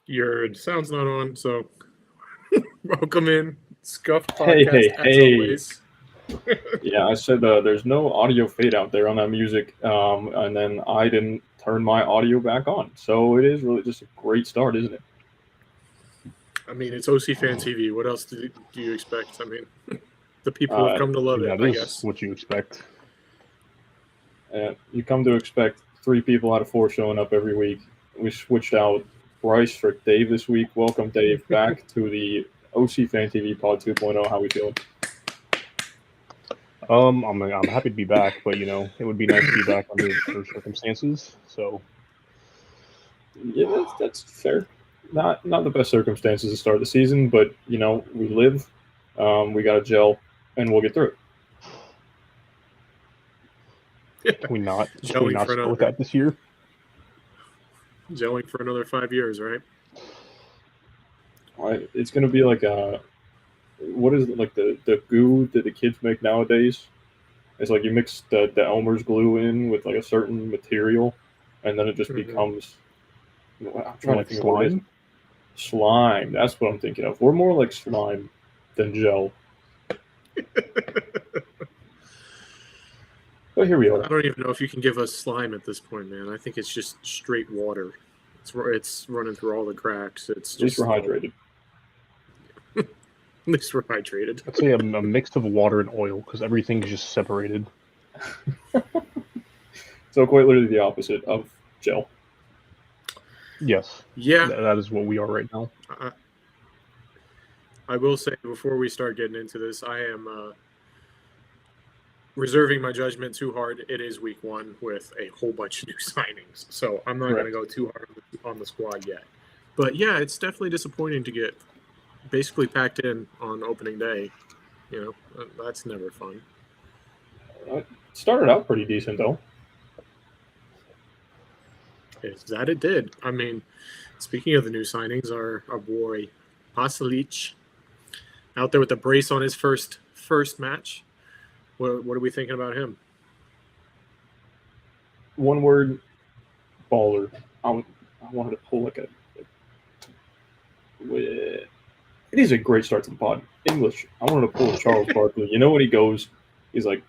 Your sound's not on, so welcome in. Scuff Hey, Podcast, hey, as hey. always. Yeah, I said there's no audio fade out there on that music, and then I didn't turn my audio back on. So it is really just a great start, isn't it? I mean, it's OC Fan TV. What else do you expect? I mean, the people have come to love it, That I is guess. what you expect. You come to expect 3 people out of 4 showing up every week. We switched out Bryce for Dave this week. Welcome, Dave, back to the OC Fan TV Pod 2.0. How we feeling? I'm happy to be back, but it would be nice to be back under better circumstances. So Yeah, that's fair. Not the best circumstances to start the season, but we live. We got to gel, and we'll get through it. can we not Gelling for start with that this year? Gelling for another 5 years, right? It's going to be like what is it, like the goo that the kids make nowadays? It's like you mix the Elmer's glue in with like a certain material, and then it just becomes. I'm trying to think of what it is. Slime. That's what I'm thinking of. We're more like slime than gel. But here we are. I don't even know if you can give us slime at this point, man. I think it's just straight water. It's running through all the cracks. It's At least we're hydrated. At least we're hydrated. I'd say a mix of water and oil because everything's just separated. So quite literally the opposite of gel. Yes. Yeah. That is what we are right now. I will say before we start getting into this, I am reserving my judgment too hard. It is week 1 with a whole bunch of new signings, so I'm not going to go too hard on the squad yet. But yeah, it's definitely disappointing to get basically packed in on opening day. That's never fun. It started out pretty decent though. Is that it did. I mean, speaking of the new signings, our boy Pasalic out there with the brace on his first match. What are we thinking about him? One word, baller. I wanted to pull like it is a great start to the pod. English. I wanted to pull a Charles Barkley. You know when he goes, he's like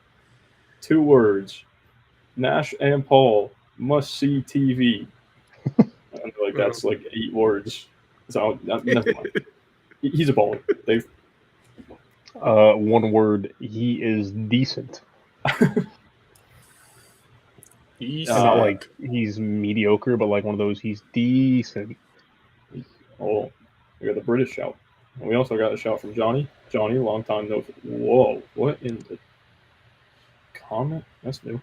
2 words. Nash and Paul must see TV. And like that's like 8 words. So never mind. He's a baller. Dave. One word. He is decent. Not like he's mediocre, but like one of those. He's decent. Oh, we got the British shout. And we also got a shout from Johnny. Johnny, long time no. Whoa, what in the comment? That's new.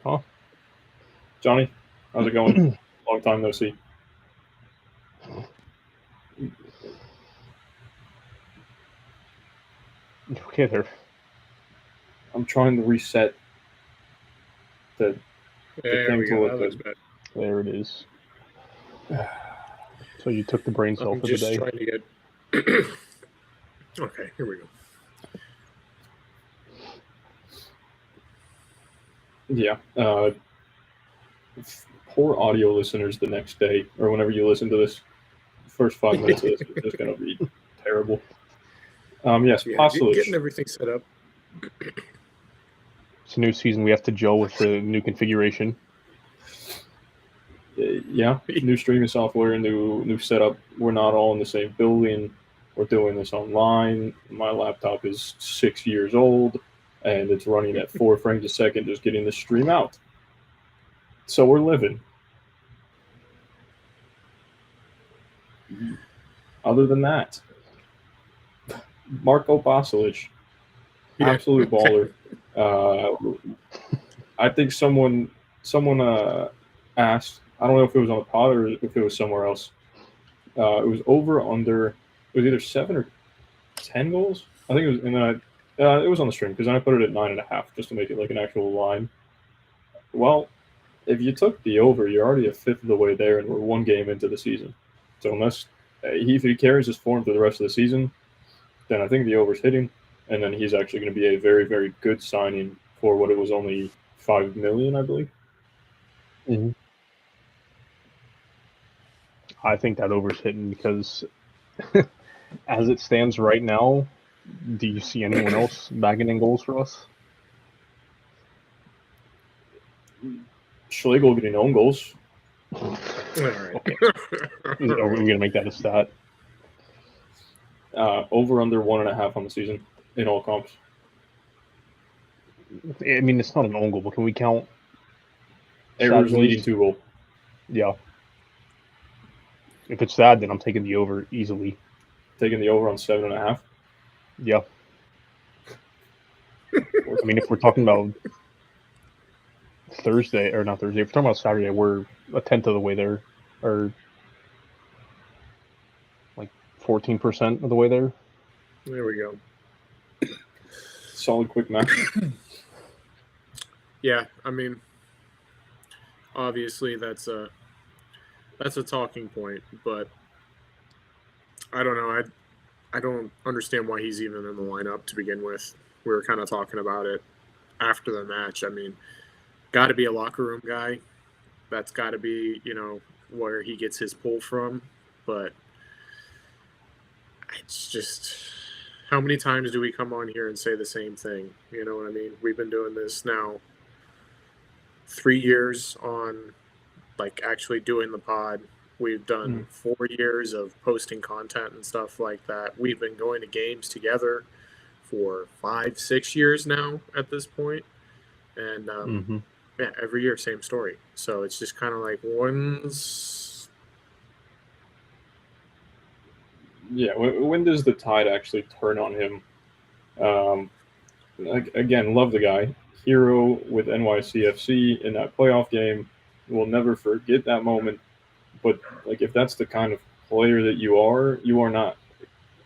Huh? Johnny, how's it going? Long time no see. Okay, there. I'm trying to reset the thing to look good. There it is. So you took the brain cell for the day. Trying to get. Okay, here we go. Yeah. Poor audio listeners the next day, or whenever you listen to this, first 5 minutes of this is just going to be terrible. Yes, Pasalic. Getting everything set up. It's a new season. We have to gel with the new configuration. Yeah, new streaming software, new setup. We're not all in the same building. We're doing this online. My laptop is 6 years old, and it's running at 4 frames a second, just getting the stream out. So we're living. Other than that, Marco Pasalic, absolute baller. I think someone asked. I don't know if it was on the pod or if it was somewhere else. It was over under. It was either 7 or 10 goals. I think it was, and then it was on the stream because then I put it at 9.5 just to make it like an actual line. Well, if you took the over, you're already a fifth of the way there, and we're 1 game into the season. So unless if he carries his form through the rest of the season, then I think the over's hitting, and then he's actually going to be a very, very good signing for what it was only $5 million, I believe. Mm-hmm. I think that over's hitting because as it stands right now, do you see anyone else bagging in goals for us? Schlegel getting own goals. All right. Okay. Are we going to make that a stat? Over under 1.5 on the season in all comps. I mean, it's not an own goal, but can we count? Errors Sad leading goals? to goal. Yeah. If it's that, then I'm taking the over easily. Taking the over on 7.5. Yeah. I mean, if we're talking about Thursday, or not Thursday, if we're talking about Saturday, we're a tenth of the way there, or like 14% of the way there. There we go. Solid quick match. Yeah, I mean, obviously that's a talking point, but I don't know. I don't understand why he's even in the lineup to begin with. We were kind of talking about it after the match. I mean, got to be a locker room guy. That's got to be, where he gets his pull from. But it's just, how many times do we come on here and say the same thing? You know what I mean? We've been doing this now 3 years on, like, actually doing the pod. We've done 4 years of posting content and stuff like that. We've been going to games together for 5-6 years now at this point. And yeah, every year, same story. So it's just kind of like when does the tide actually turn on him? Again, love the guy. Hero with NYCFC in that playoff game. We'll never forget that moment. But like, if that's the kind of player that you are not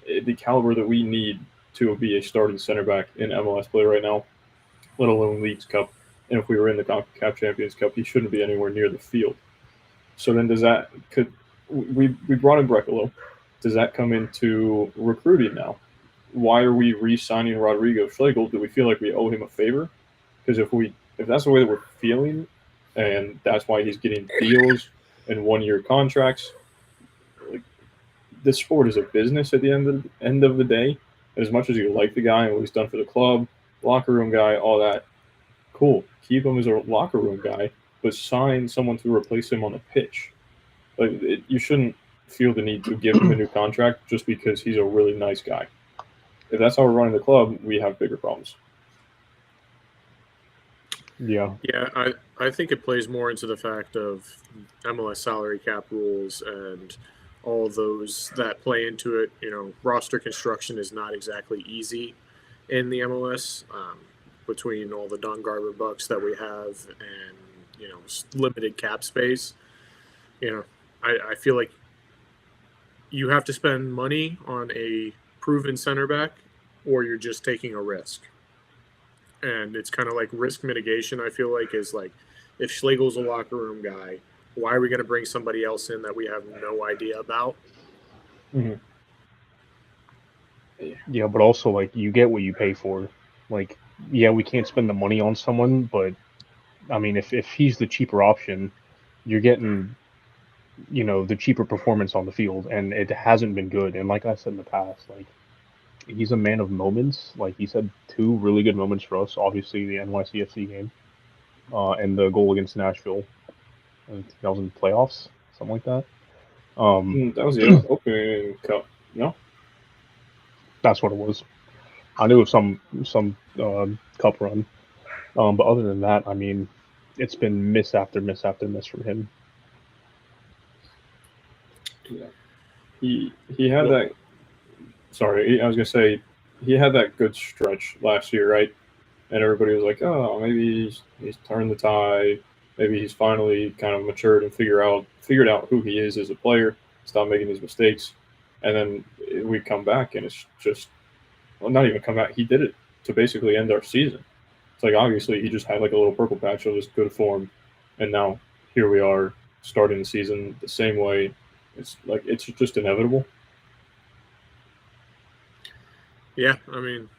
the caliber that we need to be a starting center back in MLS play right now, let alone Leagues Cup. And if we were in the CONCACAF Champions Cup, he shouldn't be anywhere near the field. So then we brought in Brekalo. Does that come into recruiting now? Why are we re-signing Rodrigo Schlegel? Do we feel like we owe him a favor? Because if that's the way that we're feeling, and that's why he's getting deals and 1-year contracts, like, this sport is a business at the end of the day. As much as you like the guy and what he's done for the club, locker room guy, all that, cool. Keep him as a locker room guy, but sign someone to replace him on the pitch. Like, you shouldn't feel the need to give him a new contract just because he's a really nice guy. If that's how we're running the club, we have bigger problems. Yeah. Yeah, I think it plays more into the fact of MLS salary cap rules and all those that play into it. Roster construction is not exactly easy in the MLS between all the Don Garber bucks that we have and, limited cap space. I feel like you have to spend money on a proven center back or you're just taking a risk. And it's kind of like risk mitigation, I feel like, is like, if Schlegel's a locker room guy, why are we going to bring somebody else in that we have no idea about? Mm-hmm. Yeah, but also, like, you get what you pay for. Like, yeah, we can't spend the money on someone, but, I mean, if he's the cheaper option, you're getting, the cheaper performance on the field, and it hasn't been good. And like I said in the past, like, he's a man of moments. Like, he's had 2 really good moments for us. Obviously, the NYCFC game and the goal against Nashville. I think that was in the playoffs, something like that. That was the Opening Cup, no? That's what it was. I knew of some cup run. But other than that, I mean, it's been miss after miss after miss from him. Yeah. He had that. Sorry, I was gonna say he had that good stretch last year, right? And everybody was like, "Oh, maybe he's turned the tide. Maybe he's finally kind of matured and figured out who he is as a player. Stop making these mistakes." And then we come back, and it's just, well, not even come back. He did it to basically end our season. It's like, obviously he just had like a little purple patch of this good form, and now here we are starting the season the same way. It's like, it's just inevitable. Yeah, I mean,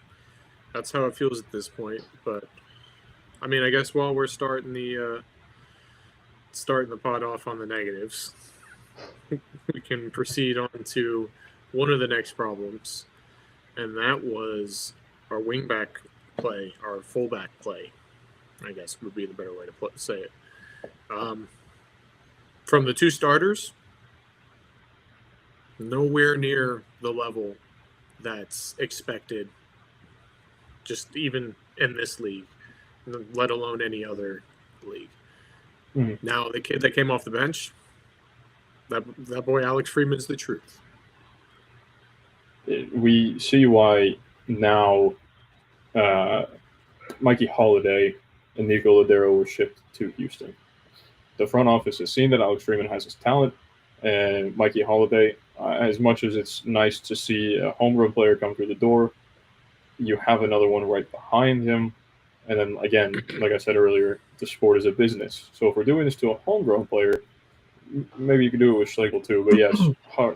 that's how it feels at this point. But I mean, I guess while we're starting the pod off on the negatives, we can proceed on to one of the next problems, and that was our wingback play, our fullback play, I guess would be the better way to say it. From the two starters, nowhere near the level that's expected, just even in this league, let alone any other league. Mm-hmm. Now, the kid that came off the bench, that boy Alex Freeman's the truth. We see why now Mikey Holiday and Nico Ladero were shipped to Houston. The front office has seen that Alex Freeman has his talent, and Mikey Holiday, as much as it's nice to see a homegrown player come through the door, you have another one right behind him. And then again, like I said earlier, the sport is a business. So if we're doing this to a homegrown player, maybe you could do it with Schlegel too. But yes,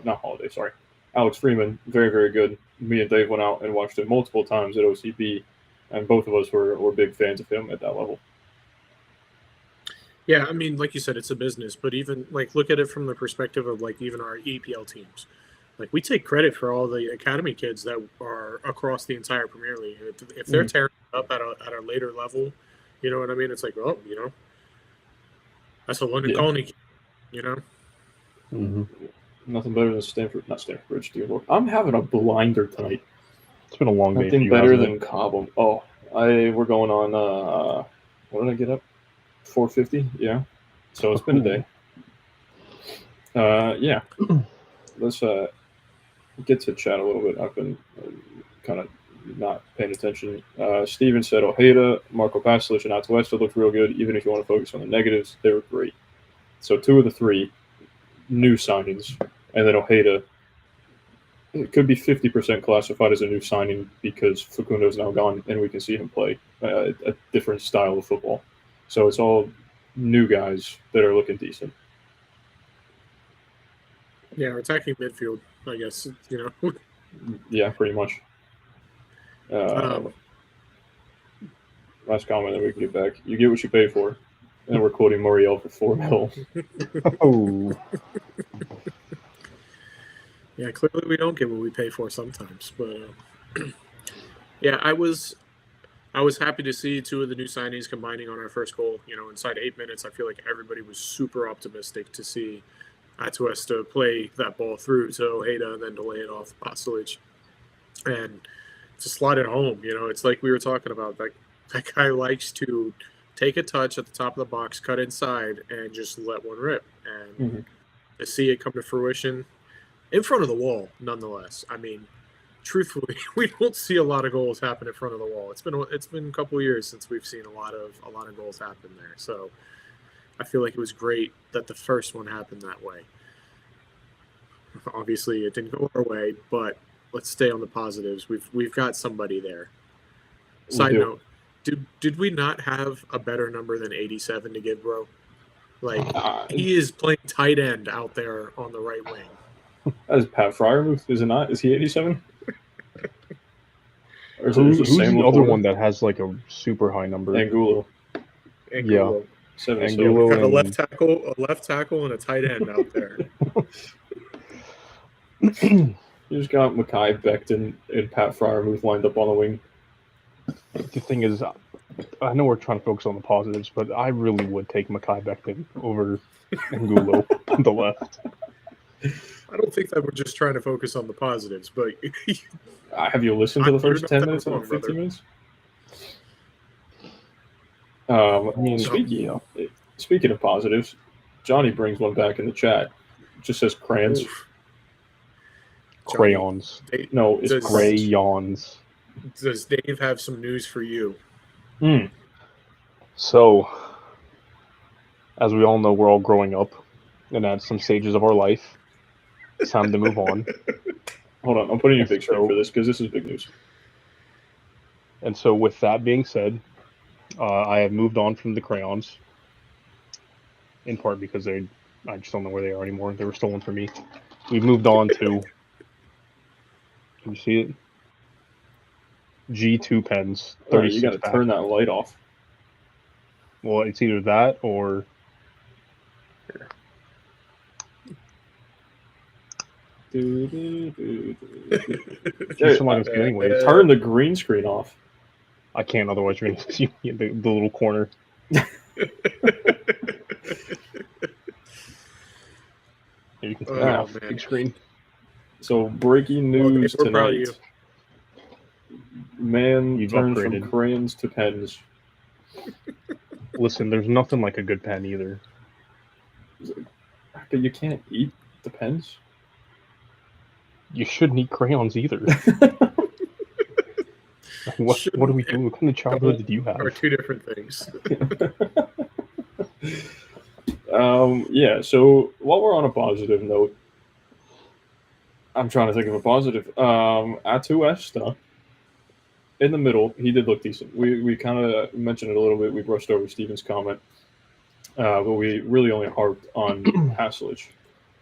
not Holiday, sorry. Alex Freeman, very, very good. Me and Dave went out and watched him multiple times at OCB, and both of us were big fans of him at that level. Yeah, I mean, like you said, it's a business, but even look at it from the perspective of even our EPL teams. We take credit for all the academy kids that are across the entire Premier League. If they're tearing up at a later level, you know what I mean? It's that's a London Colony kid, Mm-hmm. Nothing better than not Stanford Bridge, dear Lord. I'm having a blinder tonight. It's been a long day. Nothing better than Cobham. Oh, we're going on. What did I get up? 4:50. Yeah. So it's been a day. Yeah. Let's get to chat a little bit. I've been kind of not paying attention. Steven said Ojeda, Marco Pasalic, and Atuesta looked real good. Even if you want to focus on the negatives, they were great. So 2 of the 3 new signings, and then Ojeda, it could be 50% classified as a new signing because Facundo's now gone and we can see him play a different style of football. So it's all new guys that are looking decent. Yeah, we're attacking midfield, I guess, Yeah, pretty much. Last comment that we can get back. You get what you pay for. And we're quoting Muriel for $4 million. Oh. Yeah, clearly we don't get what we pay for sometimes. But yeah, I was happy to see 2 of the new signings combining on our first goal. Inside 8 minutes, I feel like everybody was super optimistic to see Atuesta play that ball through to Ojeda and then to lay it off Pasalic and to slot it home. It's like we were talking about. That guy likes to take a touch at the top of the box, cut inside, and just let one rip. And to see it come to fruition in front of the wall, nonetheless. I mean, truthfully, we don't see a lot of goals happen in front of the wall. It's been a couple of years since we've seen a lot of goals happen there. So I feel like it was great that the first one happened that way. Obviously, it didn't go our way, but let's stay on the positives. We've got somebody there. Side note, did we not have a better number than 87 to give, bro? He is playing tight end out there on the right wing. That is Pat Fryermuth, is it not? Is he 87? Or is who's the other one that has a super high number? Angulo. Yeah. Angulo. We have a left tackle and a tight end out there. You just got Mackay, Becton, and Pat Fryermuth lined up on the wing. The thing is, I know we're trying to focus on the positives, but I really would take Mackay Becton over Angulo on the left. I don't think that we're just trying to focus on the positives, but have you listened to the first 10 minutes or 15 minutes? Speaking of positives, Johnny brings one back in the chat. It just says crayons. Oof. Crayons. No, it's crayons. Does Dave have some news for you? So, as we all know, we're all growing up and at some stages of our life. It's time to move on. Hold on, I'm putting you big screen for this because this is big news. And so, with that being said, I have moved on from the crayons, in part because I just don't know where they are anymore. They were stolen from me. We've moved on to. Can you see it? G2 pens. 36 you got to turn that light off. Well, it's either that or. Keep somebody else anyway. Turn the green screen off. I can't, otherwise you're gonna see me in the little corner. Here, you can turn it off. Big screen. So breaking news we're proud of you. tonight. Man You've turns upgraded. from crayons to pens. Listen, there's nothing like a good pen either. You can't eat the pens? You shouldn't eat crayons either. What are we doing? What kind of childhood did you have? Are two different things. Yeah, so while we're on a positive note, I'm trying to think of a positive. Atuesta, in the middle, he did look decent. We kind of mentioned it a little bit. We brushed over Steven's comment, but we really only harped on Pasalic.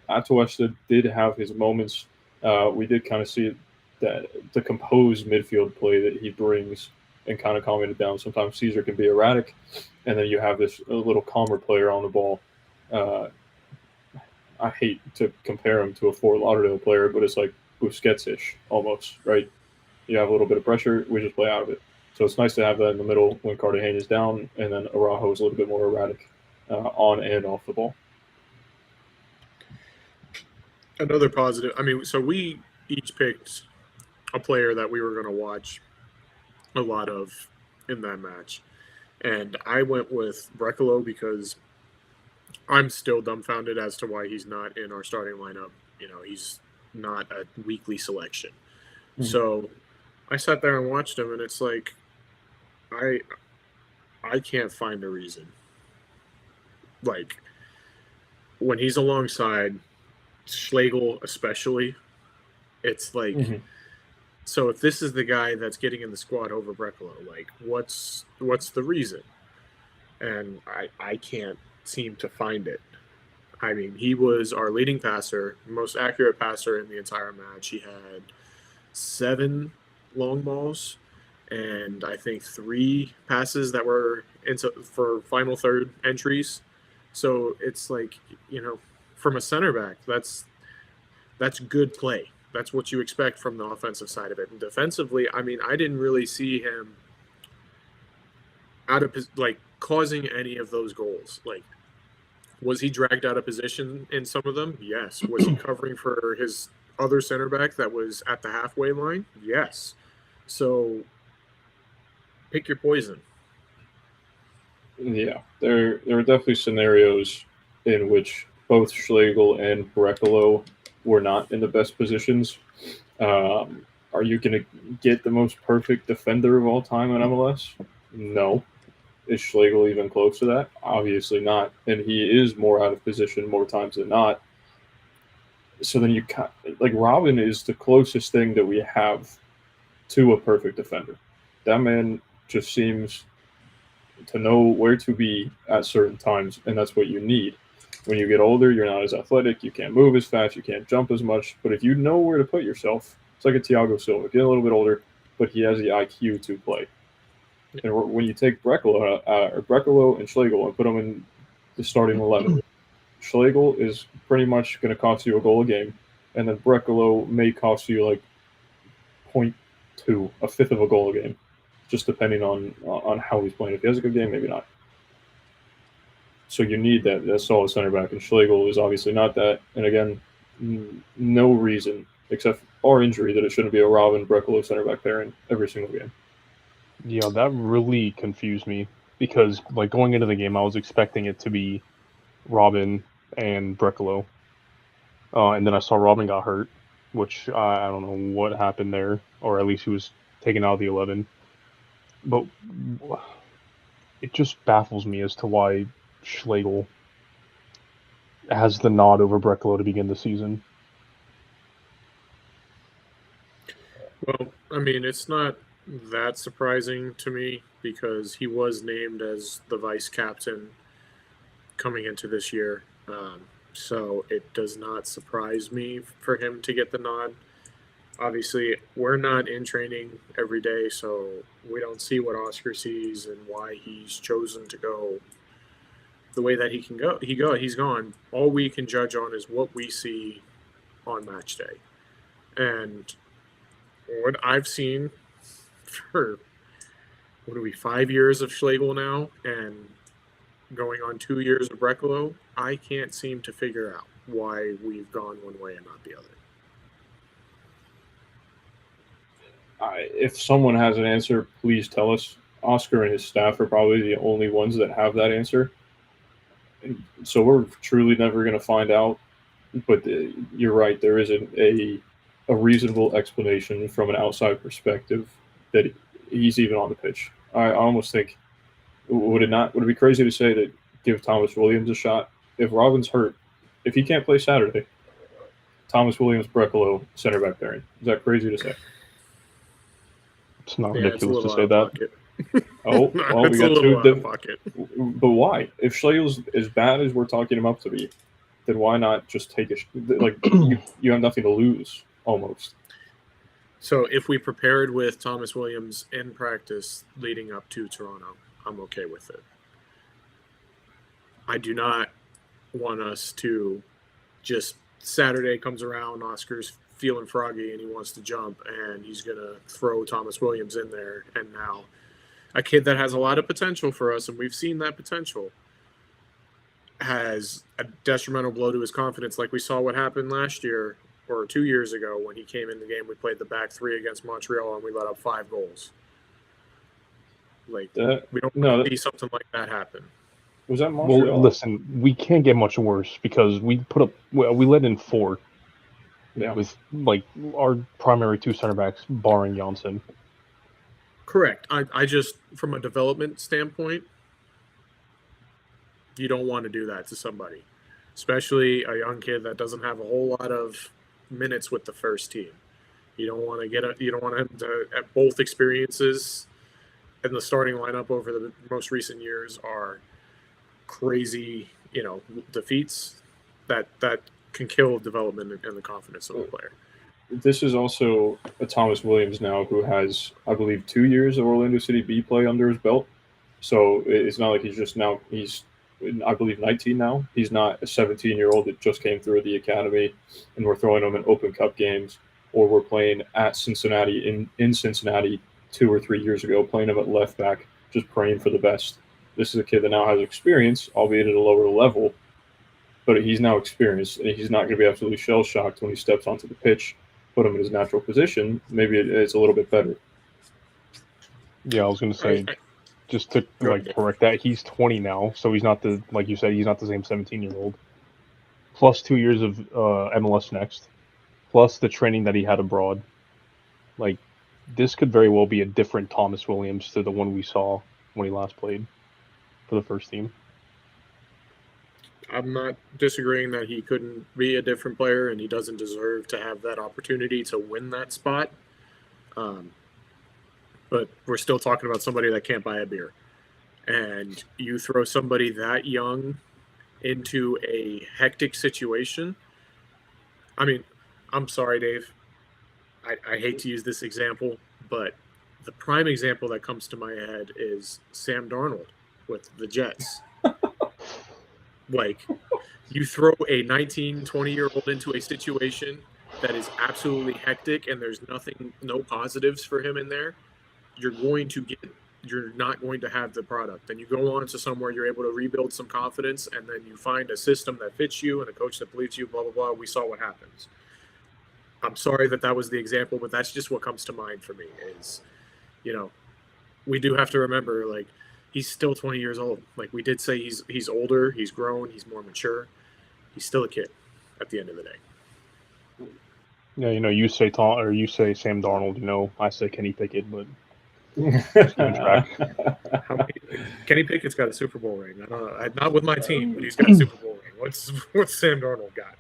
Atuesta did have his moments. We did kind of see that the composed midfield play that he brings and kind of calming it down. Sometimes Caesar can be erratic, and then you have this a little calmer player on the ball. I hate to compare him to a Fort Lauderdale player, but it's like Busquets-ish almost, right? You have a little bit of pressure, we just play out of it. So it's nice to have that in the middle when Cartagena is down, and then Araujo is a little bit more erratic on and off the ball. Another positive. I mean, so we each picked a player that we were going to watch a lot of in that match. And I went with Brecalo because I'm still dumbfounded as to why he's not in our starting lineup. You know, he's not a weekly selection. Mm-hmm. So I sat there and watched him, and it's like I can't find a reason. Like, when he's alongside Schlegel especially, it's like, so if this is the guy that's getting in the squad over Brecalo, like, what's the reason? And I can't seem to find it. I mean, he was our leading passer, most accurate passer in the entire match. He had 7 long balls and I think 3 passes that were for final third entries. So it's like, you know, from a center back, that's good play. That's what you expect from the offensive side of it. And defensively, I mean, I didn't really see him out of like causing any of those goals. Like, was he dragged out of position in some of them? Yes. Was he covering for his other center back that was at the halfway line? Yes. So pick your poison. Yeah, there are definitely scenarios in which both Schlegel and Brecalo were not in the best positions. Are you going to get the most perfect defender of all time in MLS? No. Is Schlegel even close to that? Obviously not. And he is more out of position more times than not. So then you like, Robin is the closest thing that we have to a perfect defender. That man just seems to know where to be at certain times, and that's what you need. When you get older, you're not as athletic, you can't move as fast, you can't jump as much, but if you know where to put yourself, it's like a Thiago Silva, get a little bit older, but he has the IQ to play. And when you take Brecalo and Schlegel and put them in the starting 11, Schlegel is pretty much going to cost you a goal a game, and then Brecalo may cost you like 0.2, a fifth of a goal a game, just depending on how he's playing. If he has a good game, maybe not. So you need that solid center back, and Schlegel is obviously not that. And again, no reason except our injury that it shouldn't be a Robin Brecalo center back pairing every single game. Yeah, that really confused me because, like, going into the game, I was expecting it to be Robin and Brecalo, and then I saw Robin got hurt, which I don't know what happened there, or at least he was taken out of the 11. But it just baffles me as to why Schlegel has the nod over Brecalo to begin the season. Well, I mean, it's not that surprising to me because he was named as the vice captain coming into this year. So it does not surprise me for him to get the nod. Obviously, we're not in training every day, so we don't see what Oscar sees and why he's chosen to go the way that he can go. He's gone. All we can judge on is what we see on match day. And what I've seen for, 5 years of Schlegel now and going on 2 years of Brecalo, I can't seem to figure out why we've gone one way and not the other. If someone has an answer, please tell us. Oscar and his staff are probably the only ones that have that answer. So we're truly never going to find out. But you're right. There isn't a reasonable explanation from an outside perspective that he's even on the pitch. I almost think, would it be crazy to say that give Thomas Williams a shot? If Robin's hurt, if he can't play Saturday, Thomas Williams, Brecalo, center back pairing. Is that crazy to say? It's not ridiculous to say that. Oh, well, we got two. But why? If Schlegel's as bad as we're talking him up to be, then why not just take you have nothing to lose almost. So if we prepared with Thomas Williams in practice leading up to Toronto, I'm okay with it. I do not want us to just Saturday comes around, Oscar's feeling froggy and he wants to jump and he's going to throw Thomas Williams in there. And now a kid that has a lot of potential for us, and we've seen that potential, has a detrimental blow to his confidence like we saw what happened last year or 2 years ago when he came in the game. We played the back three against Montreal and we let up 5 goals. We don't see something like that happen. Was that Montreal? Well, listen, we can't get much worse because we let in 4 with our primary 2 center backs barring Janssen. Correct. I just, from a development standpoint, you don't want to do that to somebody, especially a young kid that doesn't have a whole lot of minutes with the first team. You don't want him to at both experiences in the starting lineup over the most recent years are crazy, defeats that can kill development and the confidence of the player. This is also a Thomas Williams now who has, I believe, 2 years of Orlando City B play under his belt. So it's not like he's I believe 19 now. He's not a 17-year-old that just came through the academy and we're throwing him in Open Cup games, or we're playing at Cincinnati in Cincinnati 2 or 3 years ago, playing him at left back, just praying for the best. This is a kid that now has experience, albeit at a lower level, but he's now experienced, and he's not going to be absolutely shell-shocked when he steps onto the pitch. Put him in his natural position. Maybe it's a little bit better. Yeah, I was going to say, just to correct that, he's 20 now, so he's not like you said, he's not the same 17-year-old. Plus 2 years of MLS Next, plus the training that he had abroad. This could very well be a different Thomas Williams to the one we saw when he last played for the first team. I'm not disagreeing that he couldn't be a different player and he doesn't deserve to have that opportunity to win that spot. But we're still talking about somebody that can't buy a beer. And you throw somebody that young into a hectic situation. I mean, I'm sorry, Dave. I hate to use this example, but the prime example that comes to my head is Sam Darnold with the Jets. You throw a 19, 20-year-old into a situation that is absolutely hectic and there's no positives for him in there, you're not going to have the product. Then you go on to somewhere you're able to rebuild some confidence, and then you find a system that fits you and a coach that believes you, blah, blah, blah. We saw what happens. I'm sorry that was the example, but that's just what comes to mind for me is, we do have to remember, he's still 20 years old. We did say he's older, he's grown, he's more mature. He's still a kid at the end of the day. Yeah, you say Sam Darnold, I say Kenny Pickett, but Kenny Pickett's got a Super Bowl ring. I don't know, not with my team, but he's got a Super Bowl ring. What's Sam Darnold got?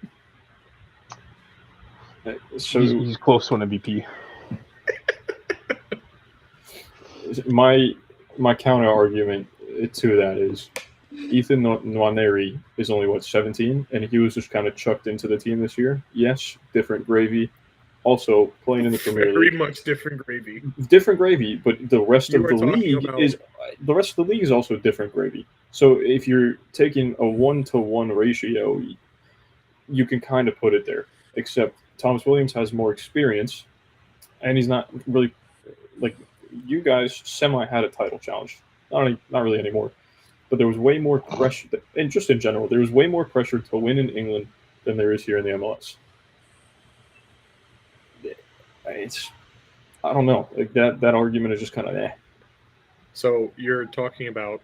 So he's close to an MVP. My counter argument to that is Ethan Nwaneri is only 17, and he was just kind of chucked into the team this year. Yes, different gravy. Also playing in the Premier League. Very much different gravy. Different gravy, but the rest of the league is also different gravy. So if you're taking a 1-to-1 ratio, you can kind of put it there. except Thomas Williams has more experience, and he's not really like you guys. Semi had a title challenge, not really anymore, but there was way more pressure, and just in general, there was way more pressure to win in England than there is here in the MLS. I don't know, like that argument is just kind of eh. So you're talking about,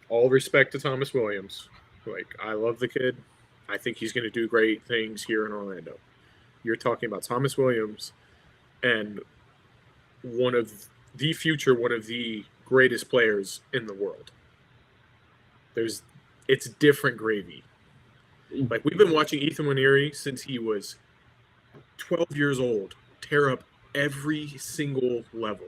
all respect to Thomas Williams. Like, I love the kid. I think he's going to do great things here in Orlando. You're talking about Thomas Williams and one of the greatest players in the world. It's different gravy. Like, we've been watching Ethan Waneri since he was 12 years old tear up every single level.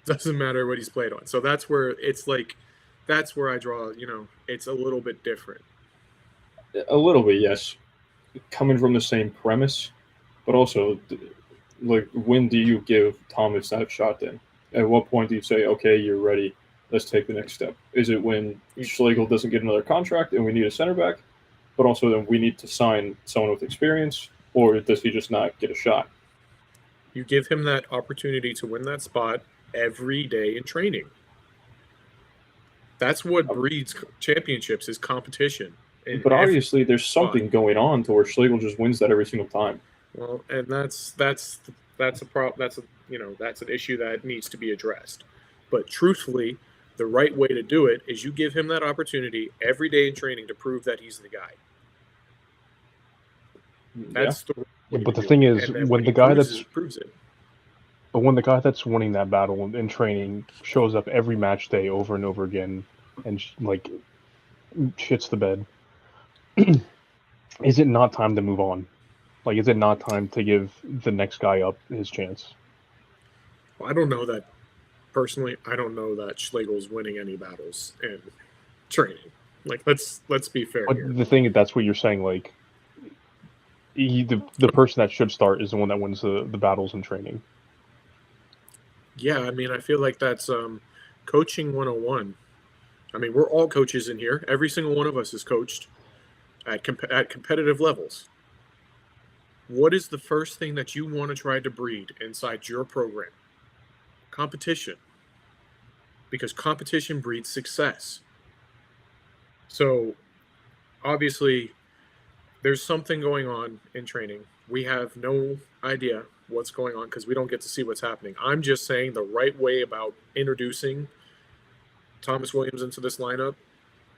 Doesn't matter what he's played on. So that's where I draw, it's a little bit different. A little bit, yes. Coming from the same premise, but also, like, when do you give Thomas that shot then? At what point do you say, okay, you're ready, let's take the next step? Is it when Schlegel doesn't get another contract and we need a center back, but also then we need to sign someone with experience, or does he just not get a shot? You give him that opportunity to win that spot every day in training. That's what breeds championships, is competition. But obviously, there's something going on to where Schlegel just wins that every single time. Well, and that's a problem. That's an issue that needs to be addressed. But truthfully, the right way to do it is you give him that opportunity every day in training to prove that he's the guy. That's the way but to the do thing it. is, And when the he guy proves it. But when the guy that's winning that battle in training shows up every match day over and over again and like shits the bed, is it not time to move on? Like, is it not time to give the next guy up his chance? Well, I don't know that personally. I don't know that Schlegel's winning any battles in training. Like, let's be fair But here. the thing, that's what you're saying. Like, the person that should start is the one that wins the battles in training. Yeah, I mean, I feel like that's coaching 101. I mean, we're all coaches in here. Every single one of us is coached at competitive levels. What is the first thing that you want to try to breed inside your program? Competition. Because competition breeds success. So, obviously, there's something going on in training. We have no idea what's going on because we don't get to see what's happening. I'm just saying the right way about introducing Thomas Williams into this lineup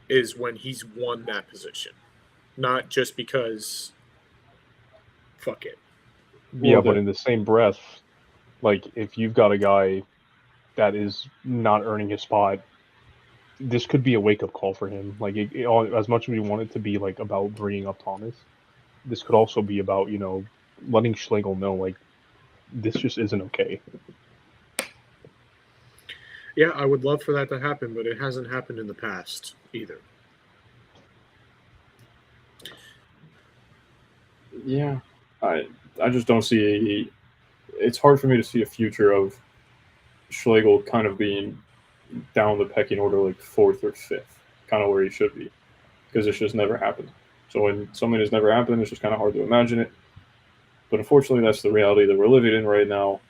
is when he's won that position, not just because fuck it. Yeah, but in the same breath, like, if you've got a guy that is not earning his spot, this could be a wake-up call for him. Like, as much as we want it to be like about bringing up Thomas, this could also be about, letting Schlegel know, like, this just isn't okay. Yeah, I would love for that to happen, but it hasn't happened in the past either. Yeah, I just don't see it's hard for me to see a future of Schlegel kind of being down the pecking order, like 4th or 5th, kind of where he should be, because it's just never happened. So when something has never happened, it's just kind of hard to imagine it. But unfortunately, that's the reality that we're living in right now,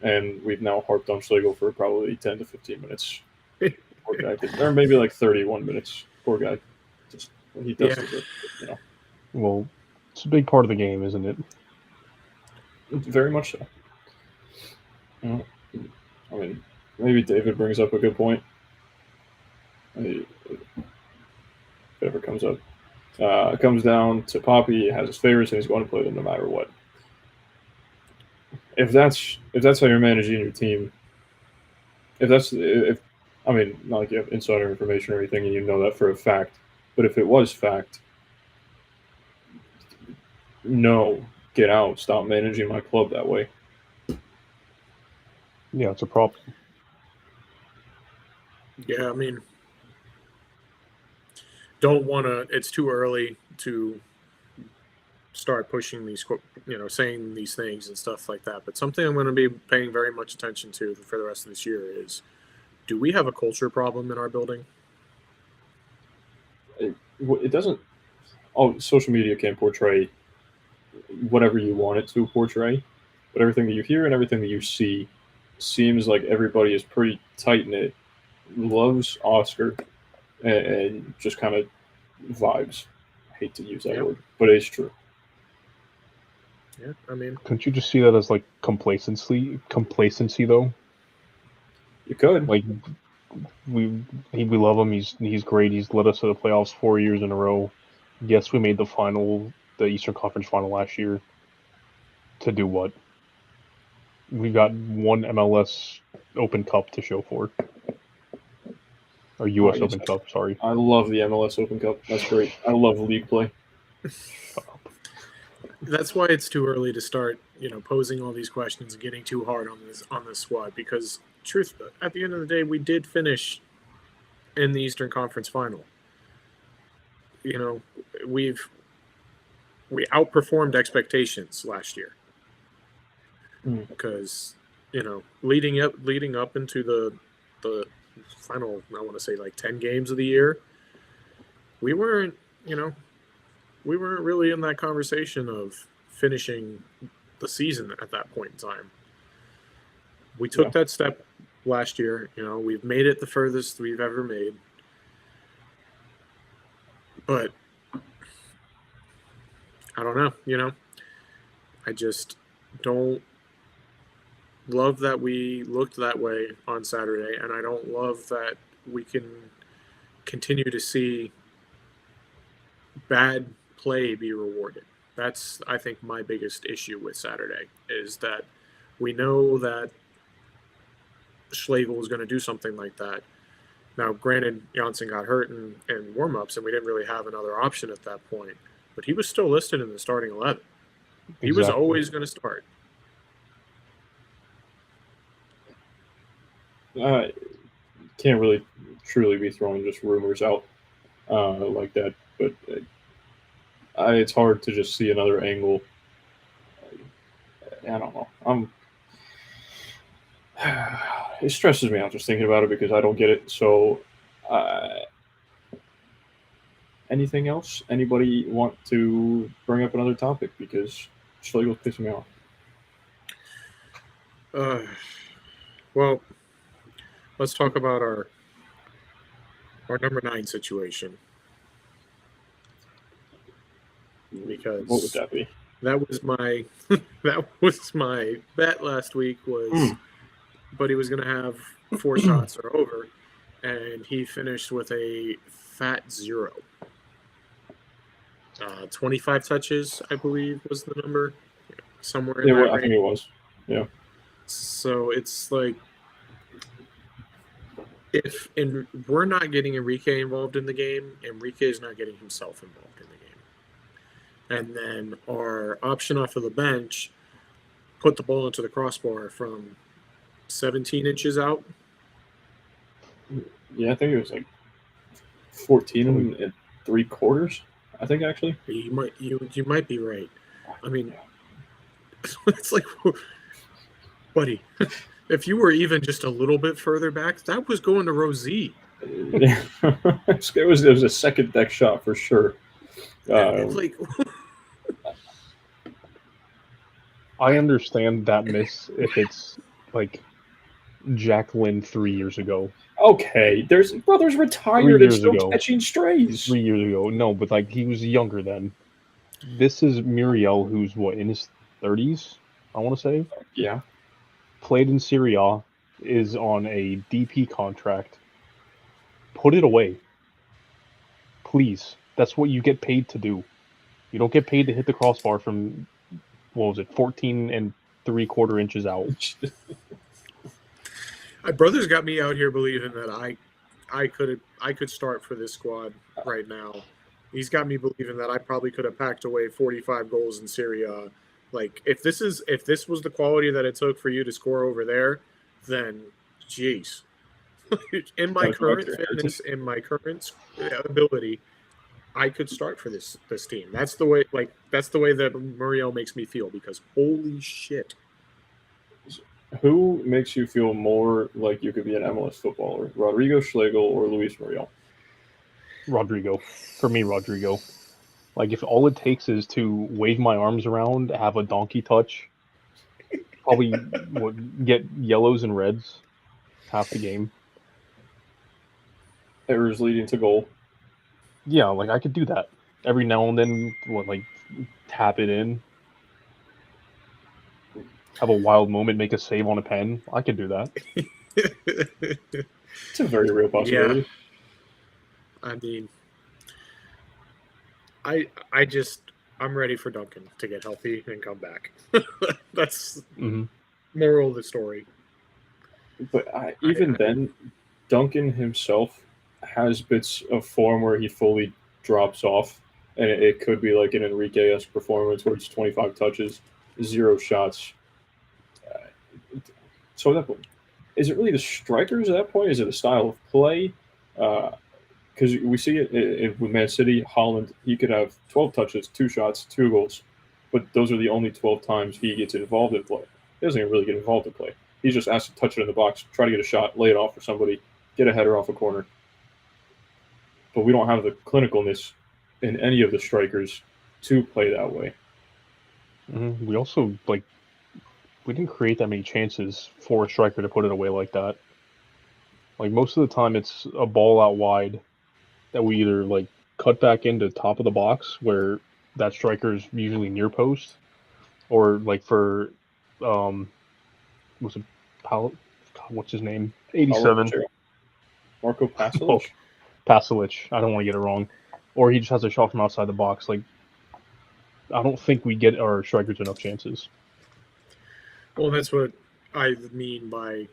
and we've now harped on Schlegel for probably 10 to 15 minutes. Poor guy, or maybe like 31 minutes. Poor guy, just when he does it, Well, it's a big part of the game, isn't it? Very much so. I mean, maybe David brings up a good point. If it ever comes up. It comes down to Poppy has his favorites and he's going to play them no matter what. If that's how you're managing your team, I mean, not like you have insider information or anything and you know that for a fact, but if it was fact, no, get out, stop managing my club that way. Yeah, it's a problem. Yeah, I mean, it's too early to start pushing these, saying these things and stuff like that. But something I'm going to be paying very much attention to for the rest of this year is, do we have a culture problem in our building? It doesn't. social media can portray whatever you want it to portray, but everything that you hear and everything that you see seems like everybody is pretty tight knit, loves Oscar, and just kind of vibes. I hate to use that word, but it's true. Yeah, I mean, couldn't you just see that as like complacency though? You could. Like we love him. He's great. He's led us to the playoffs 4 years in a row. Yes, we made the Eastern Conference final last year. To do what? We got one MLS Open Cup to show for. Or U.S. Open Cup, sorry. I love the MLS Open Cup. That's great. I love league play. Shut up. That's why it's too early to start, posing all these questions and getting too hard on this squad. Because at the end of the day, we did finish in the Eastern Conference final. We outperformed expectations last year. Because leading up into the final, I want to say like 10 games of the year, we weren't really in that conversation of finishing the season at that point in time. We took that step last year. We've made it the furthest we've ever made. But I don't know, I just don't love that we looked that way on Saturday, and I don't love that we can continue to see bad play be rewarded. That's, I think, my biggest issue with Saturday, is that we know that Schlegel was going to do something like that. Now, granted, Janssen got hurt in warm-ups, and we didn't really have another option at that point, but he was still listed in the starting 11. He was always going to start. Can't really truly be throwing just rumors out like that, but it's hard to just see another angle. I don't know. It stresses me out just thinking about it because I don't get it. So, anything else? Anybody want to bring up another topic, because Schlegel's pissing me off? Well, let's talk about our number 9 situation. Because what would that be? That was my bet last week, was Buddy was going to have 4 shots or over, and he finished with a fat 0. 25 touches, I believe, was the number. Somewhere in that range. I think it was. Yeah. So it's like, and we're not getting Enrique involved in the game, Enrique is not getting himself involved in the game. And then our option off of the bench put the ball into the crossbar from 17 inches out. Yeah, I think it was like 14 and 3/4. I think, actually. You might be right. I mean, it's like, buddy, if you were even just a little bit further back, that was going to Rosie. It was a second deck shot for sure. Like, I understand that miss if it's like Jacqueline 3 years ago. Okay, there's retired and still catching strays. 3 years ago, no, but like he was younger then. This is Muriel, who's in his 30s, I want to say. Yeah. Played in Serie A, is on a DP contract. Put it away, please. That's what you get paid to do. You don't get paid to hit the crossbar from 14 3/4 inches out. My brother's got me out here believing that I could start for this squad right now. He's got me believing that I probably could have packed away 45 goals in Serie A. Like, if this was the quality that it took for you to score over there, then jeez. In my current fitness, in my current ability, I could start for this team. That's the way that Muriel makes me feel, because holy shit. Who makes you feel more like you could be an MLS footballer? Rodrigo Schlegel or Luis Muriel? Rodrigo. For me, Rodrigo. Like if all it takes is to wave my arms around, have a donkey touch, probably get yellows and reds half the game. Errors leading to goal. Yeah, like I could do that every now and then. Like tap it in, have a wild moment, make a save on a pen. I could do that. It's a very real possibility. Yeah. I mean, I'm ready for Duncan to get healthy and come back. That's moral of the story. But even then, Duncan himself has bits of form where he fully drops off, and it could be like an Enrique-esque performance where it's 25 touches, 0 shots. So at that point, is it really the strikers at that point? Is it the style of play? Because we see it with Man City, Haaland, he could have 12 touches, 2 shots, 2 goals, but those are the only 12 times he gets involved in play. He doesn't even really get involved in play. He's just asked to touch it in the box, try to get a shot, lay it off for somebody, get a header off a corner. But we don't have the clinicalness in any of the strikers to play that way. We also, we didn't create that many chances for a striker to put it away like that. Like, most of the time it's a ball out wide that we either, cut back into top of the box where that striker's usually near post, or, for, what's his name? 87. Marco Pasalic? Oh, Pasalic. I don't want to get it wrong. Or he just has a shot from outside the box. I don't think we get our strikers enough chances. Well, that's what I mean by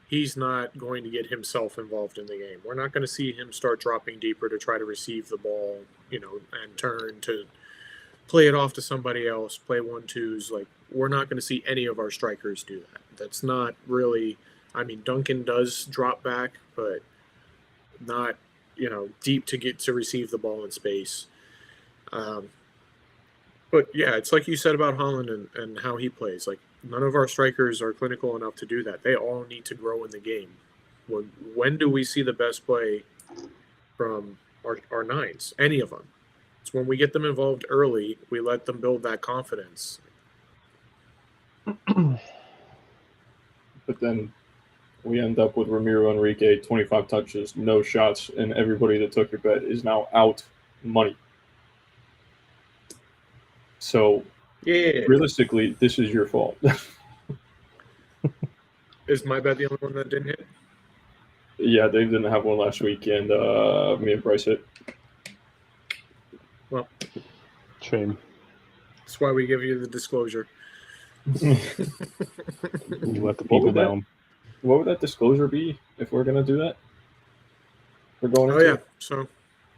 he's not going to get himself involved in the game. We're not going to see him start dropping deeper to try to receive the ball, and turn to play it off to somebody else, play 1-2s. We're not going to see any of our strikers do that. That's not really, Duncan does drop back, but not, deep to get to receive the ball in space. But yeah, it's like you said about Haaland and how he plays. None of our strikers are clinical enough to do that. They all need to grow in the game. When do we see the best play from our nines? Any of them. It's when we get them involved early, we let them build that confidence. But then we end up with Ramiro Enrique, 25 touches, no shots, and everybody that took your bet is now out money. So, realistically, this is your fault. Is my bet the only one that didn't hit? Yeah, Dave didn't have one last week, and me and Bryce hit. Well, shame. That's why we give you the disclosure. You let the people down. What would that disclosure be if we're going to do that? We're going into yeah. So,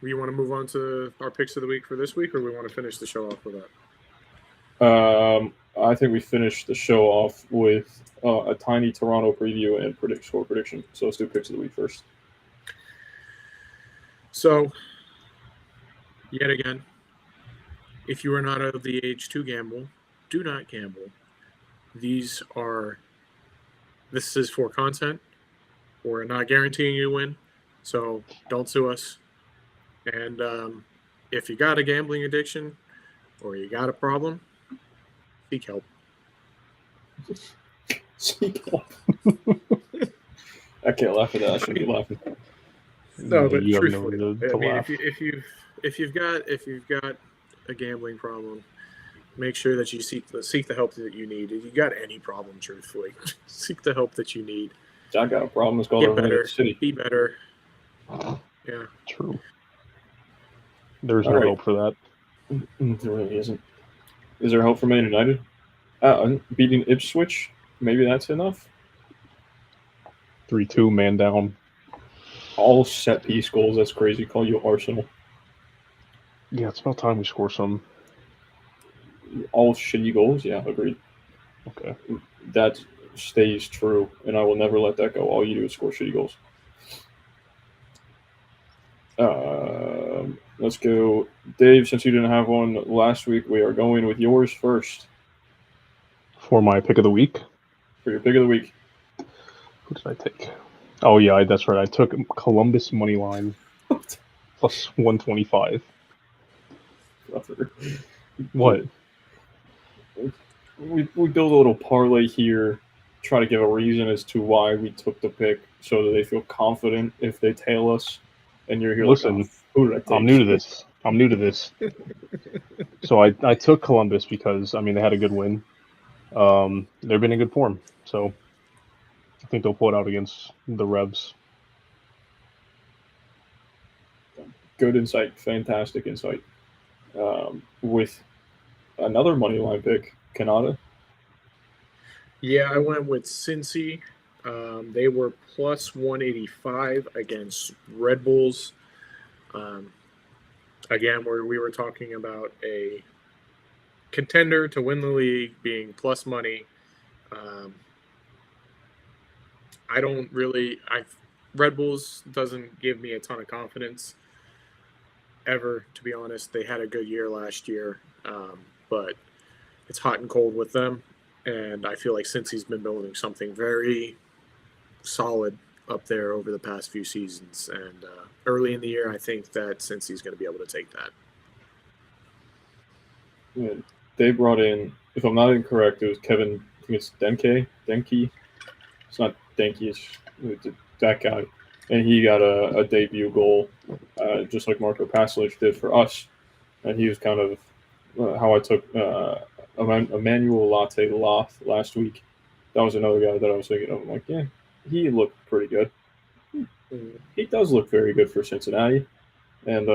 you want to move on to our picks of the week for this week, or we want to finish the show off with that? I think we finished the show off with a tiny Toronto preview and score prediction. So let's do picks of the week first. So, yet again, if you are not of the age to gamble, do not gamble. This is for content. We're not guaranteeing you win, so don't sue us. And if you got a gambling addiction or you got a problem, seek help. Seek help. I can't laugh at that. I shouldn't be laughing. No, but you truthfully, laugh. if you've got a gambling problem, make sure that you seek the help that you need. If you got any problem, truthfully, seek the help that you need. I got a problem. It's called Get better. City. Be better. Yeah. True. There's no hope for that. There really isn't. Is there hope for Man United? Beating Ipswich? Maybe that's enough. 3-2, man down. All set piece goals. That's crazy. Call you Arsenal. Yeah, it's about time we score some. All shitty goals? Yeah, agreed. Okay. That stays true, and I will never let that go. All you do is score shitty goals. Let's go. Dave, since you didn't have one last week, we are going with yours first. For my pick of the week? For your pick of the week. Who did I take? Oh, yeah, that's right. I took Columbus money line plus 125. brother. What? We build a little parlay here, try to give a reason as to why we took the pick, so that they feel confident if they tail us. And you're here Listen, like, oh, who did I take? I'm new to this. So I took Columbus because, I mean, they had a good win. They've been in good form. So I think they'll pull it out against the Revs. Good insight, fantastic insight. With another money line pick, Canada. Yeah, I went with Cincy. They were plus 185 against Red Bulls. Again, where we were talking about a contender to win the league being plus money. I don't really. Red Bulls doesn't give me a ton of confidence ever, to be honest. They had a good year last year, but it's hot and cold with them, and I feel like Cincy's been building something very solid up there over the past few seasons. And early in the year, I think that Cincy's going to be able to take that. Yeah, they brought in, if I'm not incorrect, it was Kevin. I think it's Denke. It's not Denke. It's that guy, and he got a debut goal, just like Marco Pasalic did for us. And he was kind of how I took Emmanuel Latte Loth last week. That was another guy that I was thinking of. I'm like, yeah, he looked pretty good. He does look very good for Cincinnati, and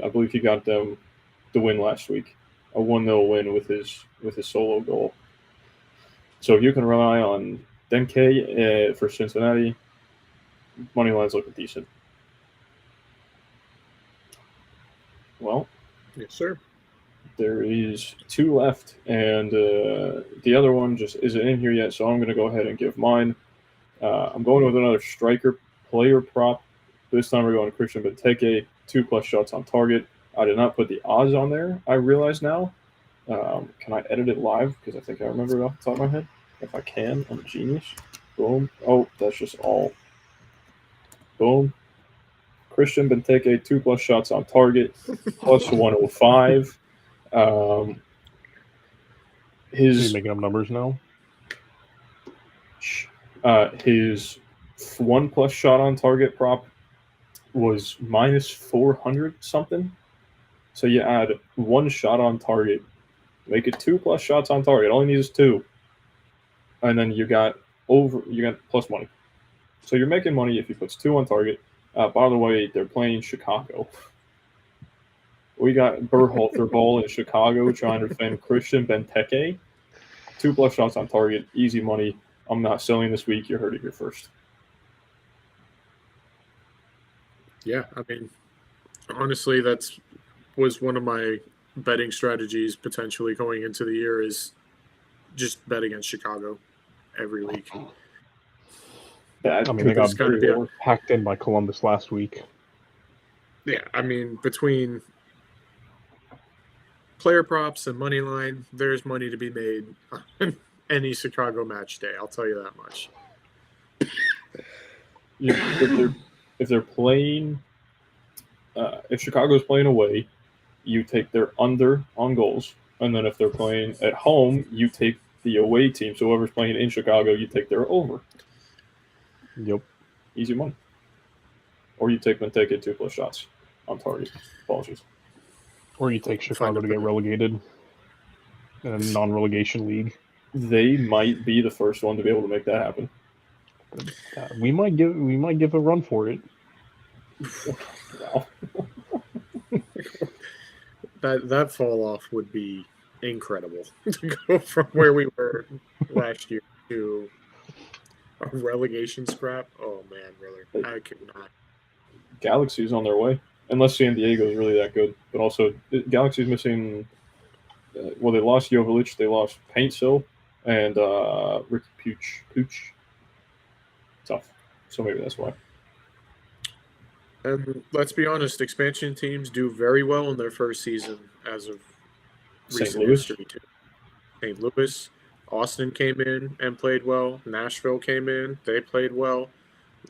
I believe he got them the win last week, a 1-0 win with his solo goal. So if you can rely on Denke for Cincinnati, money line's looking decent. Well, yes, sir. There is 2 left, and the other one just isn't in here yet, so I'm going to go ahead and give mine. I'm going with another striker player prop. This time we're going Christian Benteke, 2+ shots on target. I did not put the odds on there, I realize now. Can I edit it live? Because I think I remember it off the top of my head. If I can, I'm a genius. Boom. Oh, that's just all. Boom. Christian Benteke, 2+ shots on target, plus 105. Are you making up numbers now? His 1+ shot on target prop was minus 400 something. So you add 1 shot on target, make it 2+ shots on target. All he needs is 2, and then you got plus money. So you're making money if he puts 2 on target. By the way, they're playing Chicago. We got Berhalter Ball in Chicago trying to defend Christian Benteke. 2+ shots on target, easy money. I'm not selling this week. You heard it here first. Yeah, I mean, honestly, was one of my betting strategies potentially going into the year is just bet against Chicago every week. Yeah, I mean, they got packed in by Columbus last week. Yeah, I mean, between player props and money line, there's money to be made on any Chicago match day. I'll tell you that much. If they're playing, if Chicago's playing away, you take their under on goals, and then if they're playing at home, you take the away team. So whoever's playing in Chicago, you take their over. Yep. Easy money. Or you take Benteke 2+ shots on target. Apologies. Or you take Chicago to get relegated in a non-relegation league. They might be the first one to be able to make that happen. We might give a run for it. Wow. That fall off would be incredible to go from where we were last year to a relegation scrap. Oh man, brother, I could not. Galaxy's on their way, unless San Diego is really that good. But also, Galaxy's missing. They lost Jovic, they lost Paintsil, and Ricky Pooch. Tough. So maybe that's why. And let's be honest, expansion teams do very well in their first season as of recent history too. St. Louis, Austin came in and played well. Nashville came in, they played well.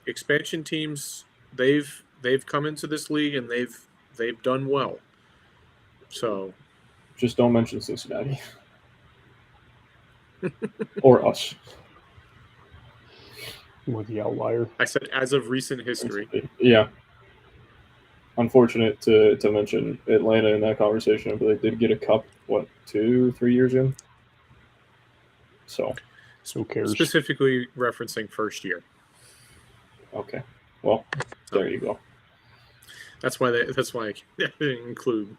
Expansion teams, they've come into this league and they've done well. So Just don't mention Cincinnati. Or us. With the outlier. I said as of recent history. Yeah. Unfortunate to mention Atlanta in that conversation, but they did get a cup, 2-3 years in? So. Who cares? Specifically referencing first year. Okay. Well, there you go. That's why I didn't include.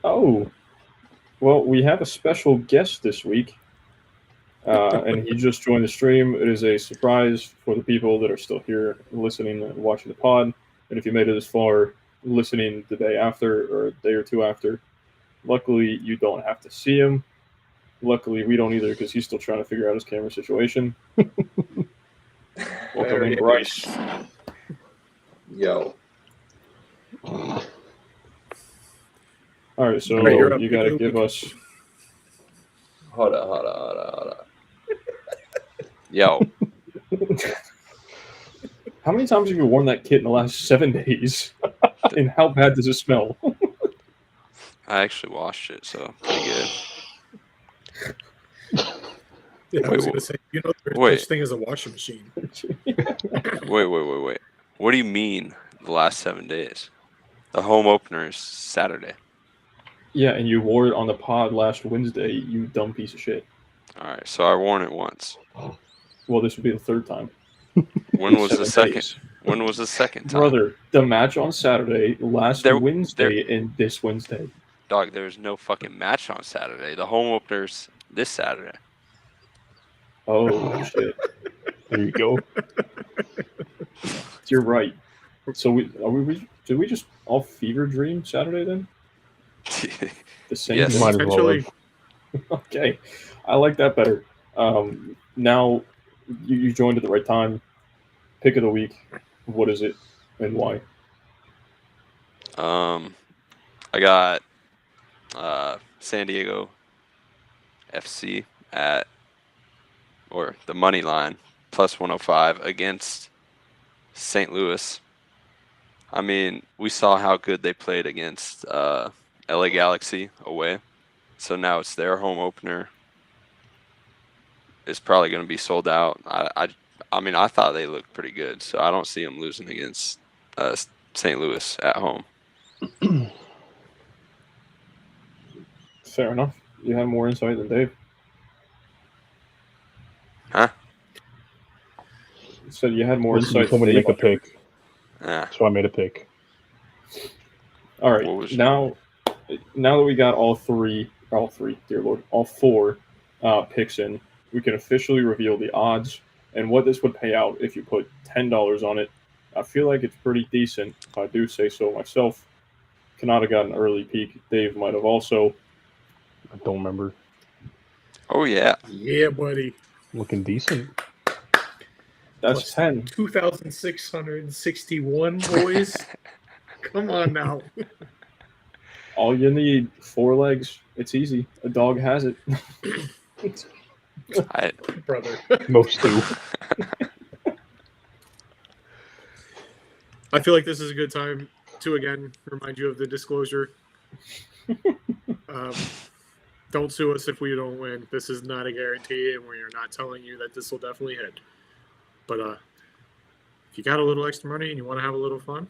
Oh. Well, we have a special guest this week. And he just joined the stream. It is a surprise for the people that are still here listening and watching the pod. And if you made it this far, listening the day after or a day or two after, luckily you don't have to see him. Luckily, we don't either because he's still trying to figure out his camera situation. Welcome in, Bryce. Yo. All right, so Right, you got to give us. Hold on. Yo. How many times have you worn that kit in the last 7 days? And how bad does it smell? I actually washed it, so pretty good. Yeah, I was going to say, there's such thing as a washing machine. Wait. What do you mean the last 7 days? The home opener is Saturday. Yeah, and you wore it on the pod last Wednesday, you dumb piece of shit. All right, so I worn it once. Well, this would be the third time. When was the 7 second? days. When was the second time? Brother, the match on Saturday, Wednesday, and this Wednesday. Dog, there's no fucking match on Saturday. The home opener's this Saturday. Oh, shit. There you go. You're right. So did we just all fever dream Saturday then? The same Yes. day? Might as well have. Okay. I like that better. Now, you joined at the right time. Pick of the week. What is it and why? I got San Diego FC or the money line plus 105 against St. Louis. I mean, we saw how good they played against LA Galaxy away. So now it's their home opener. It's probably going to be sold out. I mean, I thought they looked pretty good, so I don't see them losing against St. Louis at home. Fair enough. You have more insight than Dave. Huh? You said you had more Listen, you insight told than me to Dave. make a pick, Yeah. so I made a pick. All right. What was- Now that we got all four picks in, we can officially reveal the odds and what this would pay out if you put $10 on it. I feel like it's pretty decent, if I do say so myself. Cannot got an early peek. Dave might have also. I don't remember. Oh, yeah. Yeah, buddy. Looking decent. That's 10. 2,661, boys. Come on now. All you need, 4 legs. It's easy. A dog has it. Brother. Most do. I feel like this is a good time to, again, remind you of the disclosure. Don't sue us if we don't win. This is not a guarantee, and we are not telling you that this will definitely hit. But if you got a little extra money and you want to have a little fun,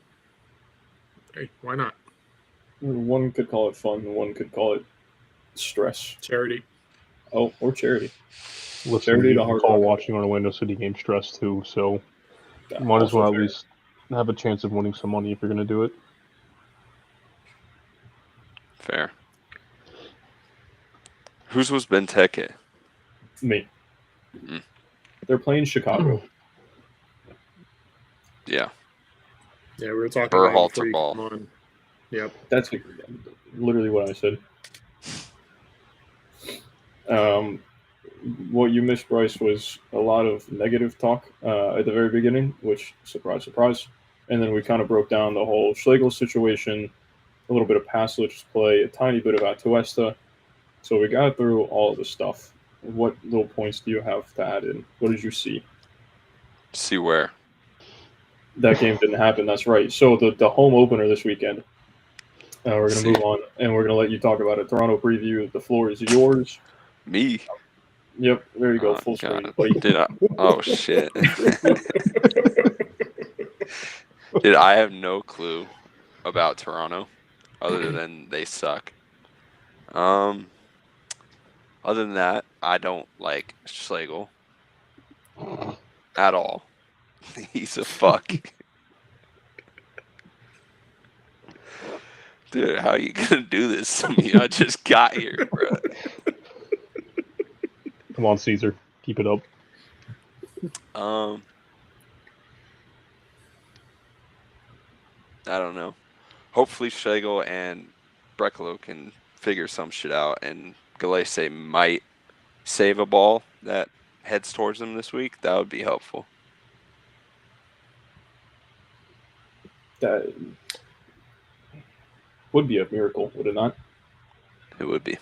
hey, why not? One could call it fun, one could call it stress. Charity. Oh, or charity. Listen, Charity you to can Hard call Rock. watching on a Window City game stress too, so Yeah, might as also well at fair. least have a chance of winning some money if you're going to do it. Fair. Whose was Benteke? Me. Mm. They're playing Chicago. Yeah. Yeah, we were talking Burr about it before halter you ball. come on. Yep. That's literally what I said. What you missed, Bryce, was a lot of negative talk at the very beginning, which, surprise, surprise. And then we kind of broke down the whole Schlegel situation, a little bit of Pasalic's play, a tiny bit of Atuesta. So we got through all of the stuff. What little points do you have to add in? What did you see? See where? That game didn't happen. That's right. So the home opener this weekend, We're going to move on, and we're going to let you talk about a Toronto preview. The floor is yours. Me? Yep, there you go, Oh, full screen. God. Buddy. Oh, shit. Dude, I have no clue about Toronto other than they suck. Other than that, I don't like Schlegel at all. He's a fuck. Dude, how are you gonna do this to me? I just got here, bro. Come on, Caesar. Keep it up. I don't know. Hopefully Schlegel and Brekalo can figure some shit out, and Galese might save a ball that heads towards them this week. That would be helpful. That would be a miracle, would it not? It would be.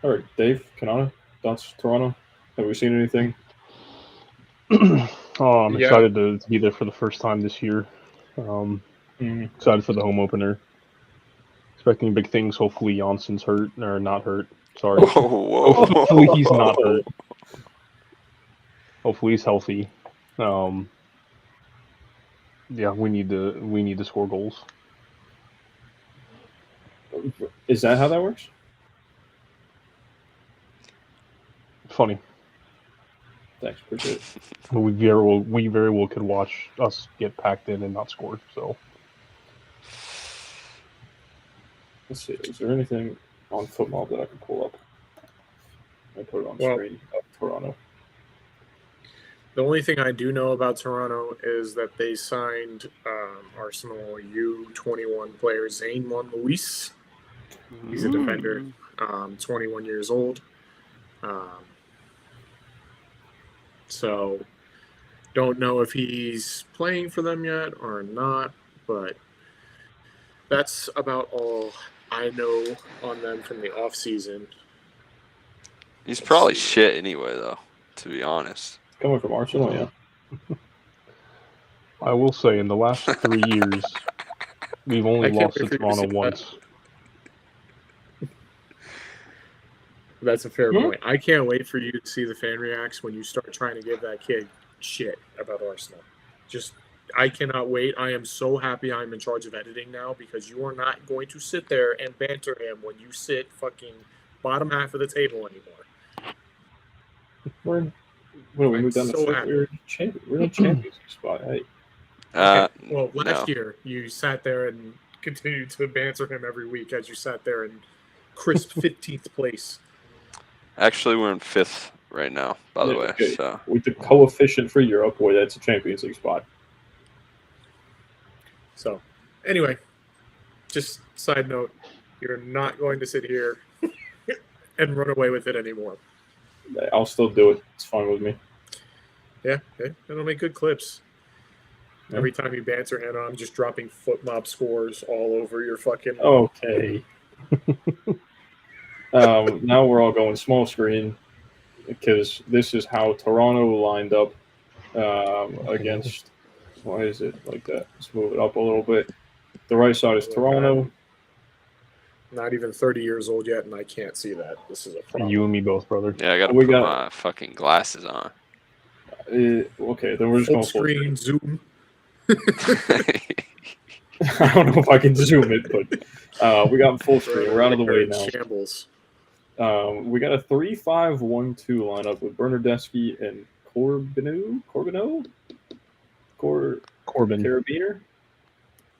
All right, Dave, Kanata, thoughts, Toronto? Have we seen anything? I'm Yeah. excited to be there for the first time this year. Excited for the home opener. Expecting big things. Hopefully Janssen's hurt, or not hurt. Sorry. Whoa. Hopefully he's not hurt. Hopefully he's healthy. Yeah, we need to score goals. Is that how that works? Funny. Thanks, appreciate it. But we very well could watch us get packed in and not score. So Let's see. Is there anything on football that I can pull up? I put it on screen of Toronto. The only thing I do know about Toronto is that they signed Arsenal U21 player Zane Monluis. He's a defender, 21 years old. So don't know if he's playing for them yet or not, but that's about all I know on them from the off season. He's probably shit anyway, though, to be honest. Coming from Arsenal, yeah. I will say, in the last 3 years, we've only lost to Toronto once. That's a fair point. I can't wait for you to see the fan reacts when you start trying to give that kid shit about Arsenal. I cannot wait. I am so happy I'm in charge of editing now, because you are not going to sit there and banter him when you sit fucking bottom half of the table anymore. We moved down to so fifth. happy. We're in a champions spot. Hey. Well, last year you sat there and continued to banter him every week as you sat there in crisp 15th place. Actually, we're in 5th right now, by the way. Okay. So with the coefficient for Europe, boy, that's a Champions League spot. So, anyway, just side note, you're not going to sit here and run away with it anymore. I'll still do it. It's fine with me. Yeah, it'll make good clips. Yeah. Every time you banter him, I'm just dropping foot mob scores all over your fucking... Okay. Now we're all going small screen, because this is how Toronto lined up against... Why is it like that? Let's move it up a little bit. The right side is Toronto. Not even 30 years old yet, and I can't see that. This is a problem. You and me both, brother. yeah, I gotta put my fucking glasses on. Okay, then we're just full going full screen, zoom. I don't know if I can zoom it, but we got full screen. We're out of the way now. Shambles. We got a 3-5-1-2 lineup with Bernardeschi and Corbin. Carabiner.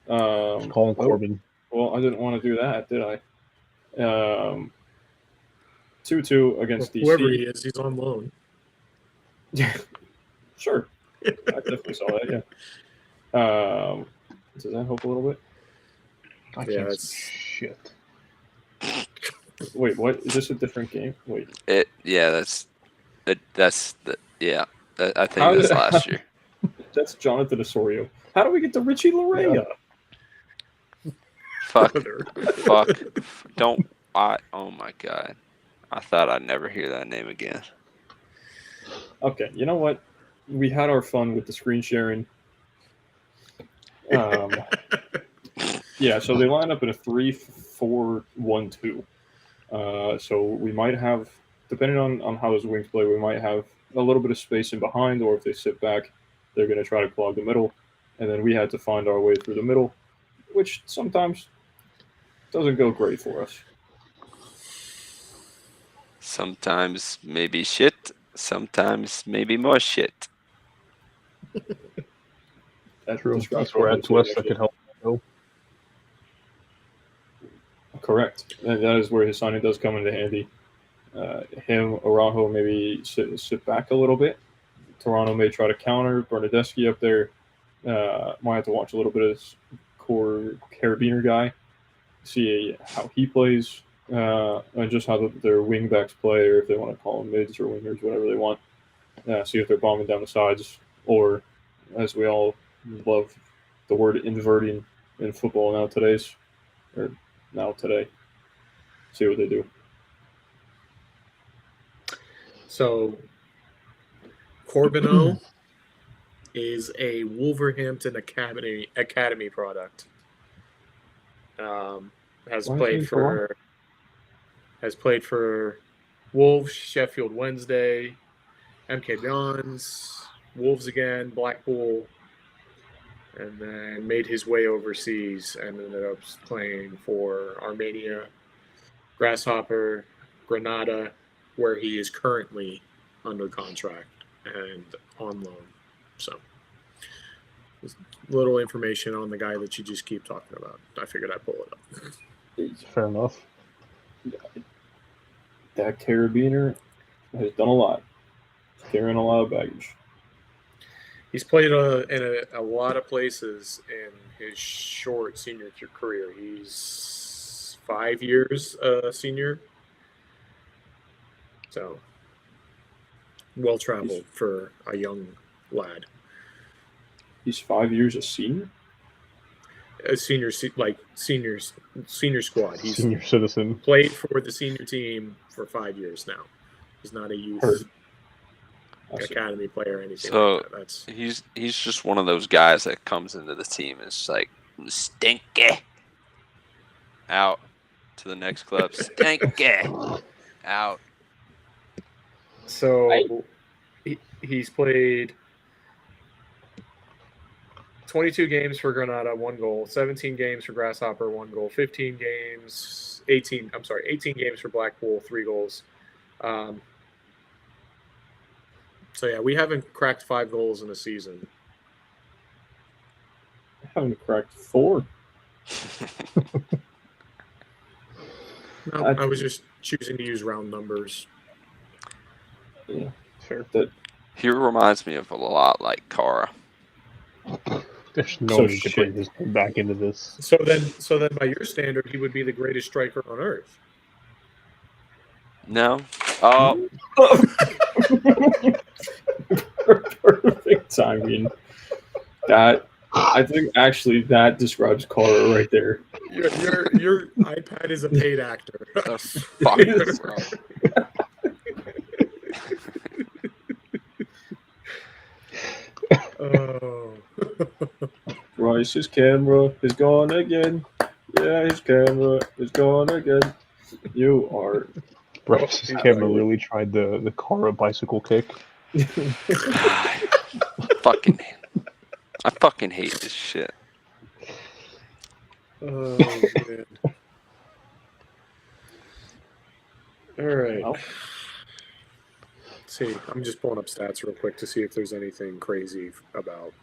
Call him Corbin. Well, I didn't want to do that, did I? 2-2 against DC. Whoever he is, he's on loan. Yeah, sure. I definitely saw that. Yeah. Does that help a little bit? I can't see shit. Wait, what? Is this a different game? Wait. I think that's last year. That's Jonathan Osorio. How do we get to Richie Larea? Yeah. Fuck. Don't. Oh my God. I thought I'd never hear that name again. Okay, you know what? We had our fun with the screen sharing. Yeah, so they line up in a 3-4-1-2. So we might have, depending on how those wings play, we might have a little bit of space in behind, or if they sit back, they're going to try to clog the middle. And then we had to find our way through the middle, which sometimes doesn't go great for us. Sometimes maybe shit. Sometimes maybe more shit. That True. describes That's where what at I'm West saying, that could help. Go. Correct. And that is where his signing does come into handy. Him, Araujo, maybe sit back a little bit. Toronto may try to counter. Bernadeschi up there might have to watch a little bit of this core carabiner guy, see how he plays, and just how their wing backs play, or if they want to call them mids or wingers, whatever they want. See if they're bombing down the sides, or as we all love the word inverting in football today. See what they do. So Corbineau is a Wolverhampton Academy product. Has played for Wolves, Sheffield Wednesday, MK Dons, Wolves again, Blackpool, and then made his way overseas and ended up playing for Armenia, Grasshopper, Granada, where he is currently under contract and on loan. So, little information on the guy that you just keep talking about. I figured I'd pull it up. Fair enough. That carabiner has done a lot. He's carrying a lot of baggage. He's played in a lot of places in his short senior career. He's 5 years senior. So, well traveled for a young lad. He's 5 years a senior? A senior squad. He's Senior citizen. played for the senior team for 5 years now. He's not a youth academy player or anything like that. That's he's just one of those guys that comes into the team and is like, stinky. Out to the next club. Stinky. Out. So he's played 22 games for Granada, 1 goal, 17 games for Grasshopper, 1 goal, 18 games for Blackpool, 3 goals. So yeah, we haven't cracked 5 goals in a season. I haven't cracked 4. No, I was just choosing to use round numbers. Yeah, fair. He reminds me of a lot like Kara. There's no need to bring his name back into this. So then, by your standard, he would be the greatest striker on earth. No. Oh. Perfect timing. That I think actually that describes Kara right there. Your iPad is a paid actor. The fuck is wrong? Oh. Bryce's camera is gone again. Yeah, his camera is gone again. You are. Bryce's camera really tried the Kara bicycle kick. I fucking hate this shit. Oh man. All right. Well. Let's see, I'm just pulling up stats real quick to see if there's anything crazy about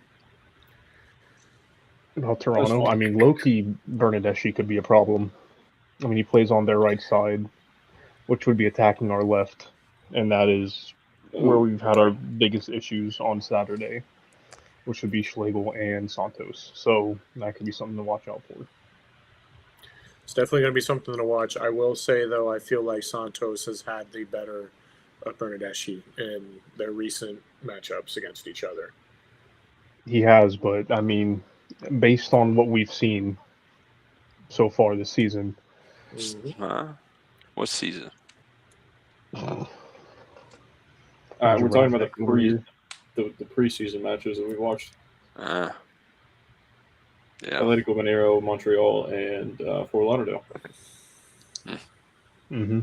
Toronto. I mean, low-key, Bernadeschi could be a problem. I mean, he plays on their right side, which would be attacking our left, and that is where we've had our biggest issues on Saturday, which would be Schlegel and Santos. So that could be something to watch out for. It's definitely going to be something to watch. I will say, though, I feel like Santos has had the better of Bernadeschi in their recent matchups against each other. He has, but, I mean, based on what we've seen so far this season. What season? We're talking about the preseason matches that we watched. Yeah. Atletico Mineiro, Montreal, and Fort Lauderdale. Mm-hmm.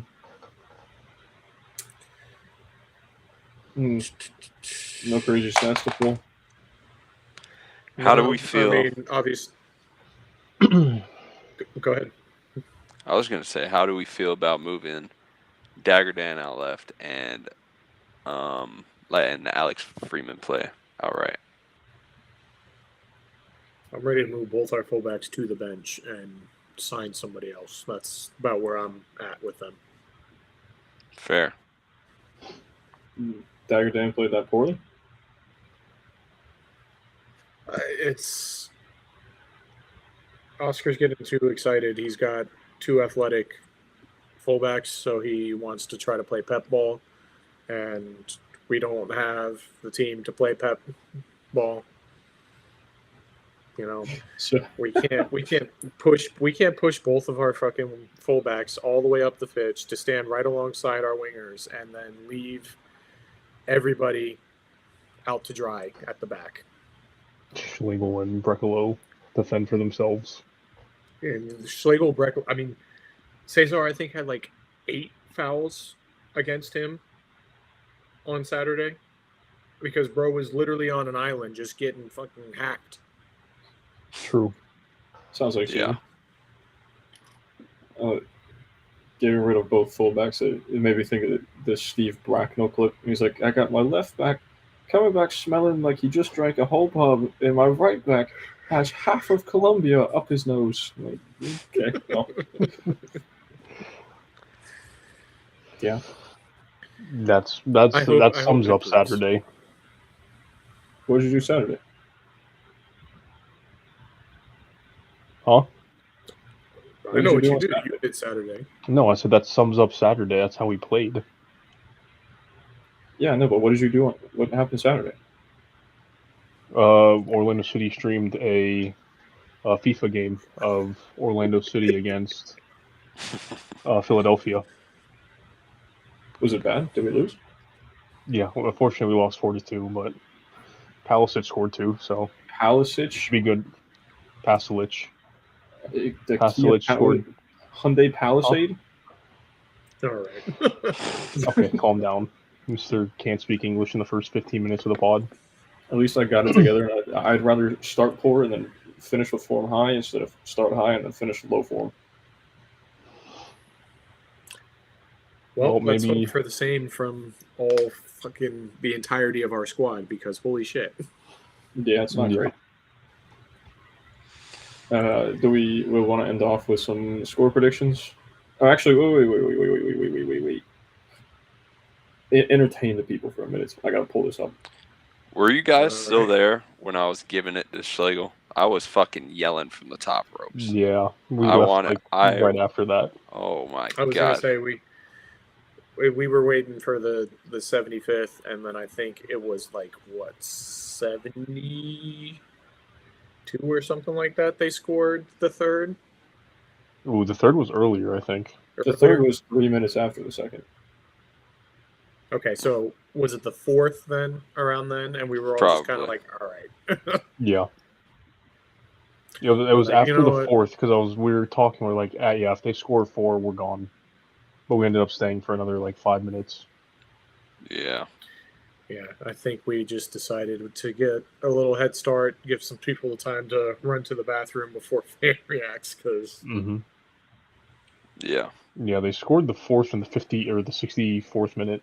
No crazy stats to pull. How do No, we feel? I mean, obvious. Go ahead. I was gonna say, how do we feel about moving Dagger Dan out left and letting Alex Freeman play outright? I'm ready to move both our fullbacks to the bench and sign somebody else. That's about where I'm at with them. Fair. Dagger Dan played that poorly. It's Oscar's getting too excited. He's got 2 athletic fullbacks, so he wants to try to play pep ball, and we don't have the team to play pep ball. You know, So we can't push both of our fucking fullbacks all the way up the pitch to stand right alongside our wingers and then leave everybody out to dry at the back. Schlegel and Brecalo defend for themselves. And Schlegel, Breck, I mean, Cesar, I think, had like 8 fouls against him on Saturday because bro was literally on an island just getting fucking hacked. True. sounds like Yeah. getting rid of both fullbacks. It made me think of the Steve Bracknell clip. He's like, I got my left back coming back smelling like he just drank a whole pub, and my right back has half of Colombia up his nose. Like, okay, well. Yeah. That hope sums it up improves. Saturday. What did you do Saturday? Huh? I know what do you on did. Saturday? You did Saturday. No, I said that sums up Saturday. That's how we played. Yeah, I know, but what did you do? What happened Saturday? Orlando City streamed a FIFA game of Orlando City against Philadelphia. Was it bad? Did we lose? Yeah, well, unfortunately we lost 4-2, but Pasalic scored 2, so Pasalic. should be good. Pasalic. The Pasalic scored. Hyundai Palisade. All right. Okay, calm down. Mr. Can't speak English in the first 15 minutes of the pod. At least I got it together. I'd rather start poor and then finish with form high instead of start high and then finish with low form. Well, let's maybe- hope for the same from all fucking the entirety of our squad because holy shit. Yeah, it's not Yeah. great. Do we want to end off with some score predictions? Oh, actually, wait. Entertain the people for a minute. I gotta pull this up. Were you guys still Alright. there when I was giving it to Schlegel? I was fucking yelling from the top ropes. Yeah, we I left wanted- right after that. Oh my I was god. gonna say we were waiting for the 75th, and then I think it was like what 72 or something like that. They scored the third. Ooh, the third was earlier, I think. The third was 3 minutes after the second. Okay, so was it the fourth then? Around then, and we were all just kind of Probably. like, all right. Yeah. It was Like, you after know the what? fourth because we were talking. We're like, yeah, if they score 4, we're gone. But we ended up staying for another like 5 minutes. Yeah. Yeah, I think we just decided to get a little head start, give some people the time to run to the bathroom before Fan reacts, because Mm-hmm. Yeah. Yeah, they scored the 4th and the 64th minute.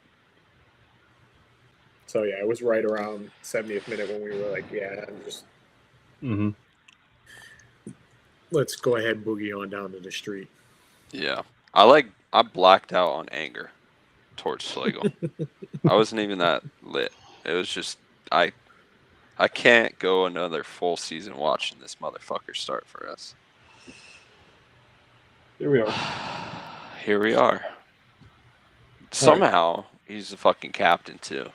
so yeah, it was right around 70th minute when we were like, yeah, just Mm-hmm. let's go ahead and boogie on down to the street. Yeah. I blacked out on anger towards Schlegel. I wasn't even that lit. It was just I can't go another full season watching this motherfucker start for us. Here we are. Here we are. Somehow he's the fucking captain too.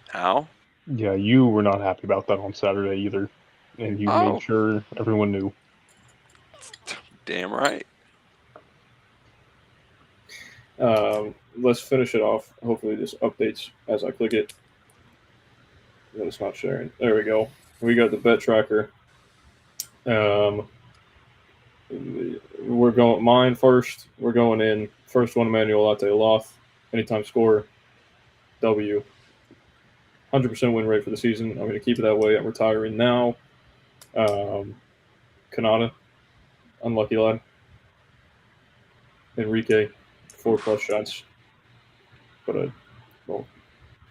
How? Yeah, you were not happy about that on Saturday either, and you Oh. made sure everyone knew. Damn right. Let's finish it off. Hopefully this updates as I click it. No, it's not sharing. There we go. We got the bet tracker. We're going mine first. We're going in first one. Emmanuel Latte Loth. Anytime score. W. 100% win rate for the season. I'm going to keep it that way. I'm retiring now. Kanata. Unlucky lad. Enrique. 4+ shots. But a well,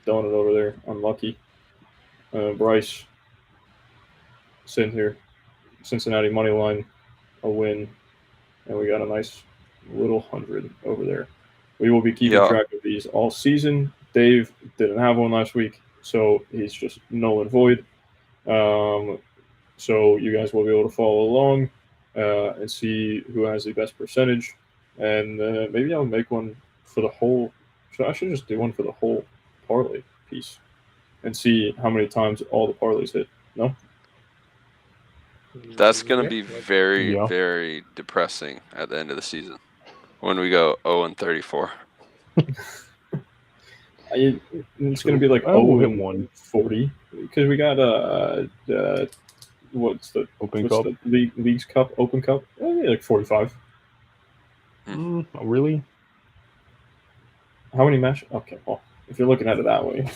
donut over there. Unlucky. Bryce. Sitting here. Cincinnati money line. A win. And we got a nice little 100 over there. We will be keeping track of these all season. Dave didn't have one last week, so he's just null and void. So you guys will be able to follow along and see who has the best percentage. And maybe I'll make one for the whole. So I should just do one for the whole parlay piece and see how many times all the parlays hit. No? That's going to be very, very depressing at the end of the season when we go 0-34. It's going to be like 0-140 because we got what's the Open Cup? The League's Cup Open Cup? Like 45. Really? How many matches? Okay, well, if you're looking at it that way.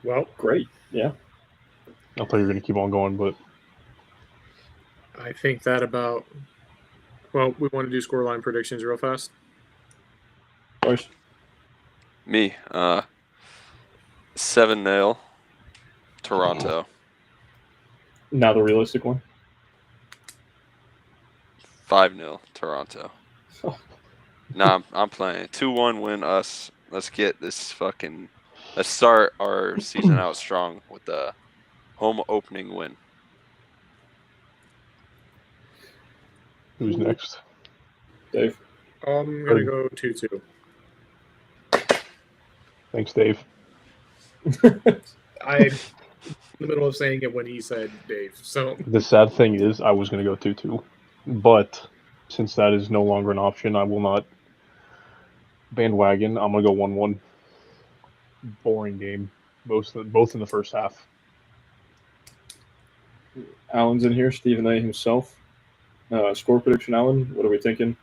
Well, great. Yeah. I thought you were going to keep on going, but I think that about. Well, we want to do scoreline predictions real fast. First. Me, 7-0, Toronto. Now the realistic one. 5-0, Toronto. Nah, I'm playing 2-1. Win us. Let's get this fucking. Let's start our season out strong with the home opening win. Who's next? Dave. I'm going to go 2-2. Thanks, Dave. I'm in the middle of saying it when he said Dave. So the sad thing is I was going to go 2-2. But since that is no longer an option, I will not bandwagon. I'm going to go 1-1. Boring game. Both in the first half. Alan's in here. Stephen A. himself. Score prediction, Alan. What are we thinking?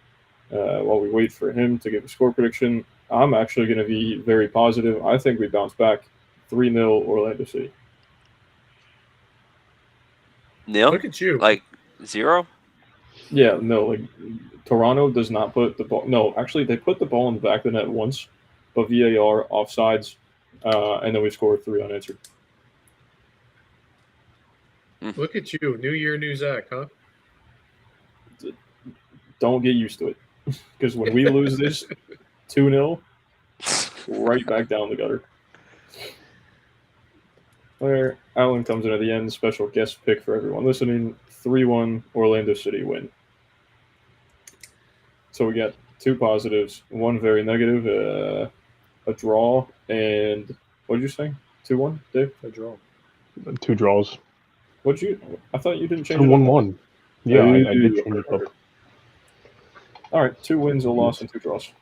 While we wait for him to give a score prediction, I'm actually going to be very positive. I think we bounce back 3-0 Orlando City. Nil? Look at you. Like 0? Yeah, no. Like Toronto does not put the ball. No, actually, they put the ball in the back of the net once, but VAR offsides, and then we scored 3 unanswered. Look at you. New year, new Zach, huh? Don't get used to it. Because when we lose this 2-0, right back down the gutter. Where Alan comes in at the end, special guest pick for everyone listening, 3-1 Orlando City win. So we got 2 positives, 1 very negative, a draw, and what did you say? 2-1, Dave? A draw. 2 draws. I thought you didn't change 2-1-1. Yeah, I did change it up. All right, 2 wins, a loss, and 2 draws.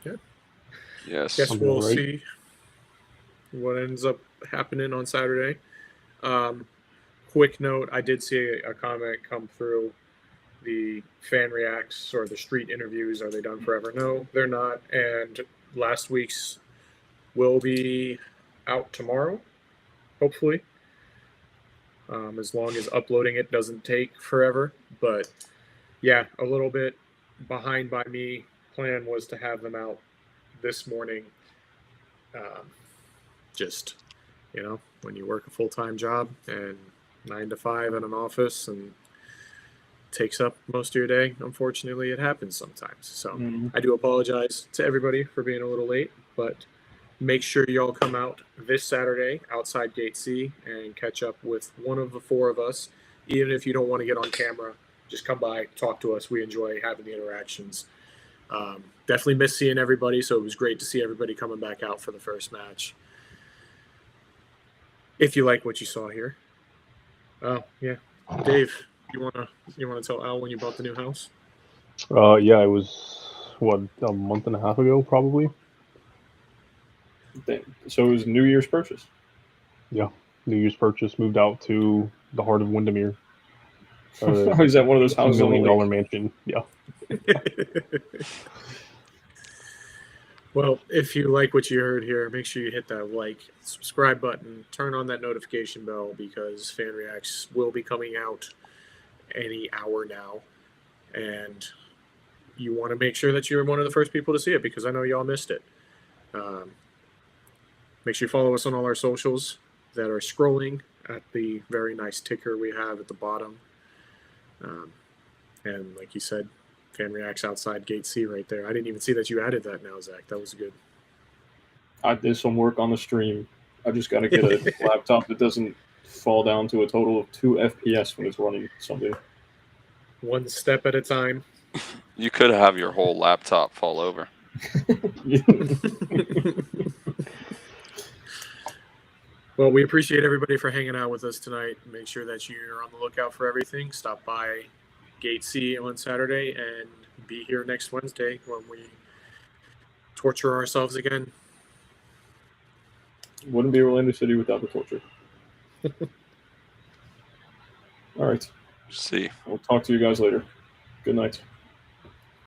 Yeah. Yes. Guess we'll see what ends up happening on Saturday. Quick note, I did see a comment come through. The fan reacts or the street interviews, are they done forever? No, they're not. And last week's will be out tomorrow, hopefully. As long as uploading it doesn't take forever. But yeah, a little bit behind by me. Plan was to have them out this morning. Just, when you work a full-time job and 9 to 5 in an office and takes up most of your day, unfortunately, it happens sometimes. So I do apologize to everybody for being a little late, but make sure y'all come out this Saturday outside Gate C and catch up with one of the 4 of us. Even if you don't want to get on camera, just come by, talk to us. We enjoy having the interactions. Definitely miss seeing everybody, so it was great to see everybody coming back out for the first match. If you like what you saw here. Oh, yeah. Dave, you wanna tell Al when you bought the new house? Yeah, it was, a month and a half ago, probably. So it was New Year's purchase. New Year's purchase, moved out to the heart of Windermere. Is that one of those $2 houses on the million lake? mansion. Yeah. Well, if you like what you heard here, make sure you hit that like, subscribe button, turn on that notification bell because Fan Reacts will be coming out any hour now. And you want to make sure that you're one of the first people to see it because I know y'all missed it. Make sure you follow us on all our socials that are scrolling at the very nice ticker we have at the bottom. And like you said, Fan Reacts outside Gate C right there. I didn't even see that you added that now, Zach. That was good. I did some work on the stream. I just got to get a laptop that doesn't fall down to a total of 2 FPS when it's running something. One step at a time. You could have your whole laptop fall over. Well, we appreciate everybody for hanging out with us tonight. Make sure that you're on the lookout for everything. Stop by Gate C on Saturday and be here next Wednesday when we torture ourselves again. Wouldn't be Orlando City without the torture. All right. See. We'll talk to you guys later. Good night.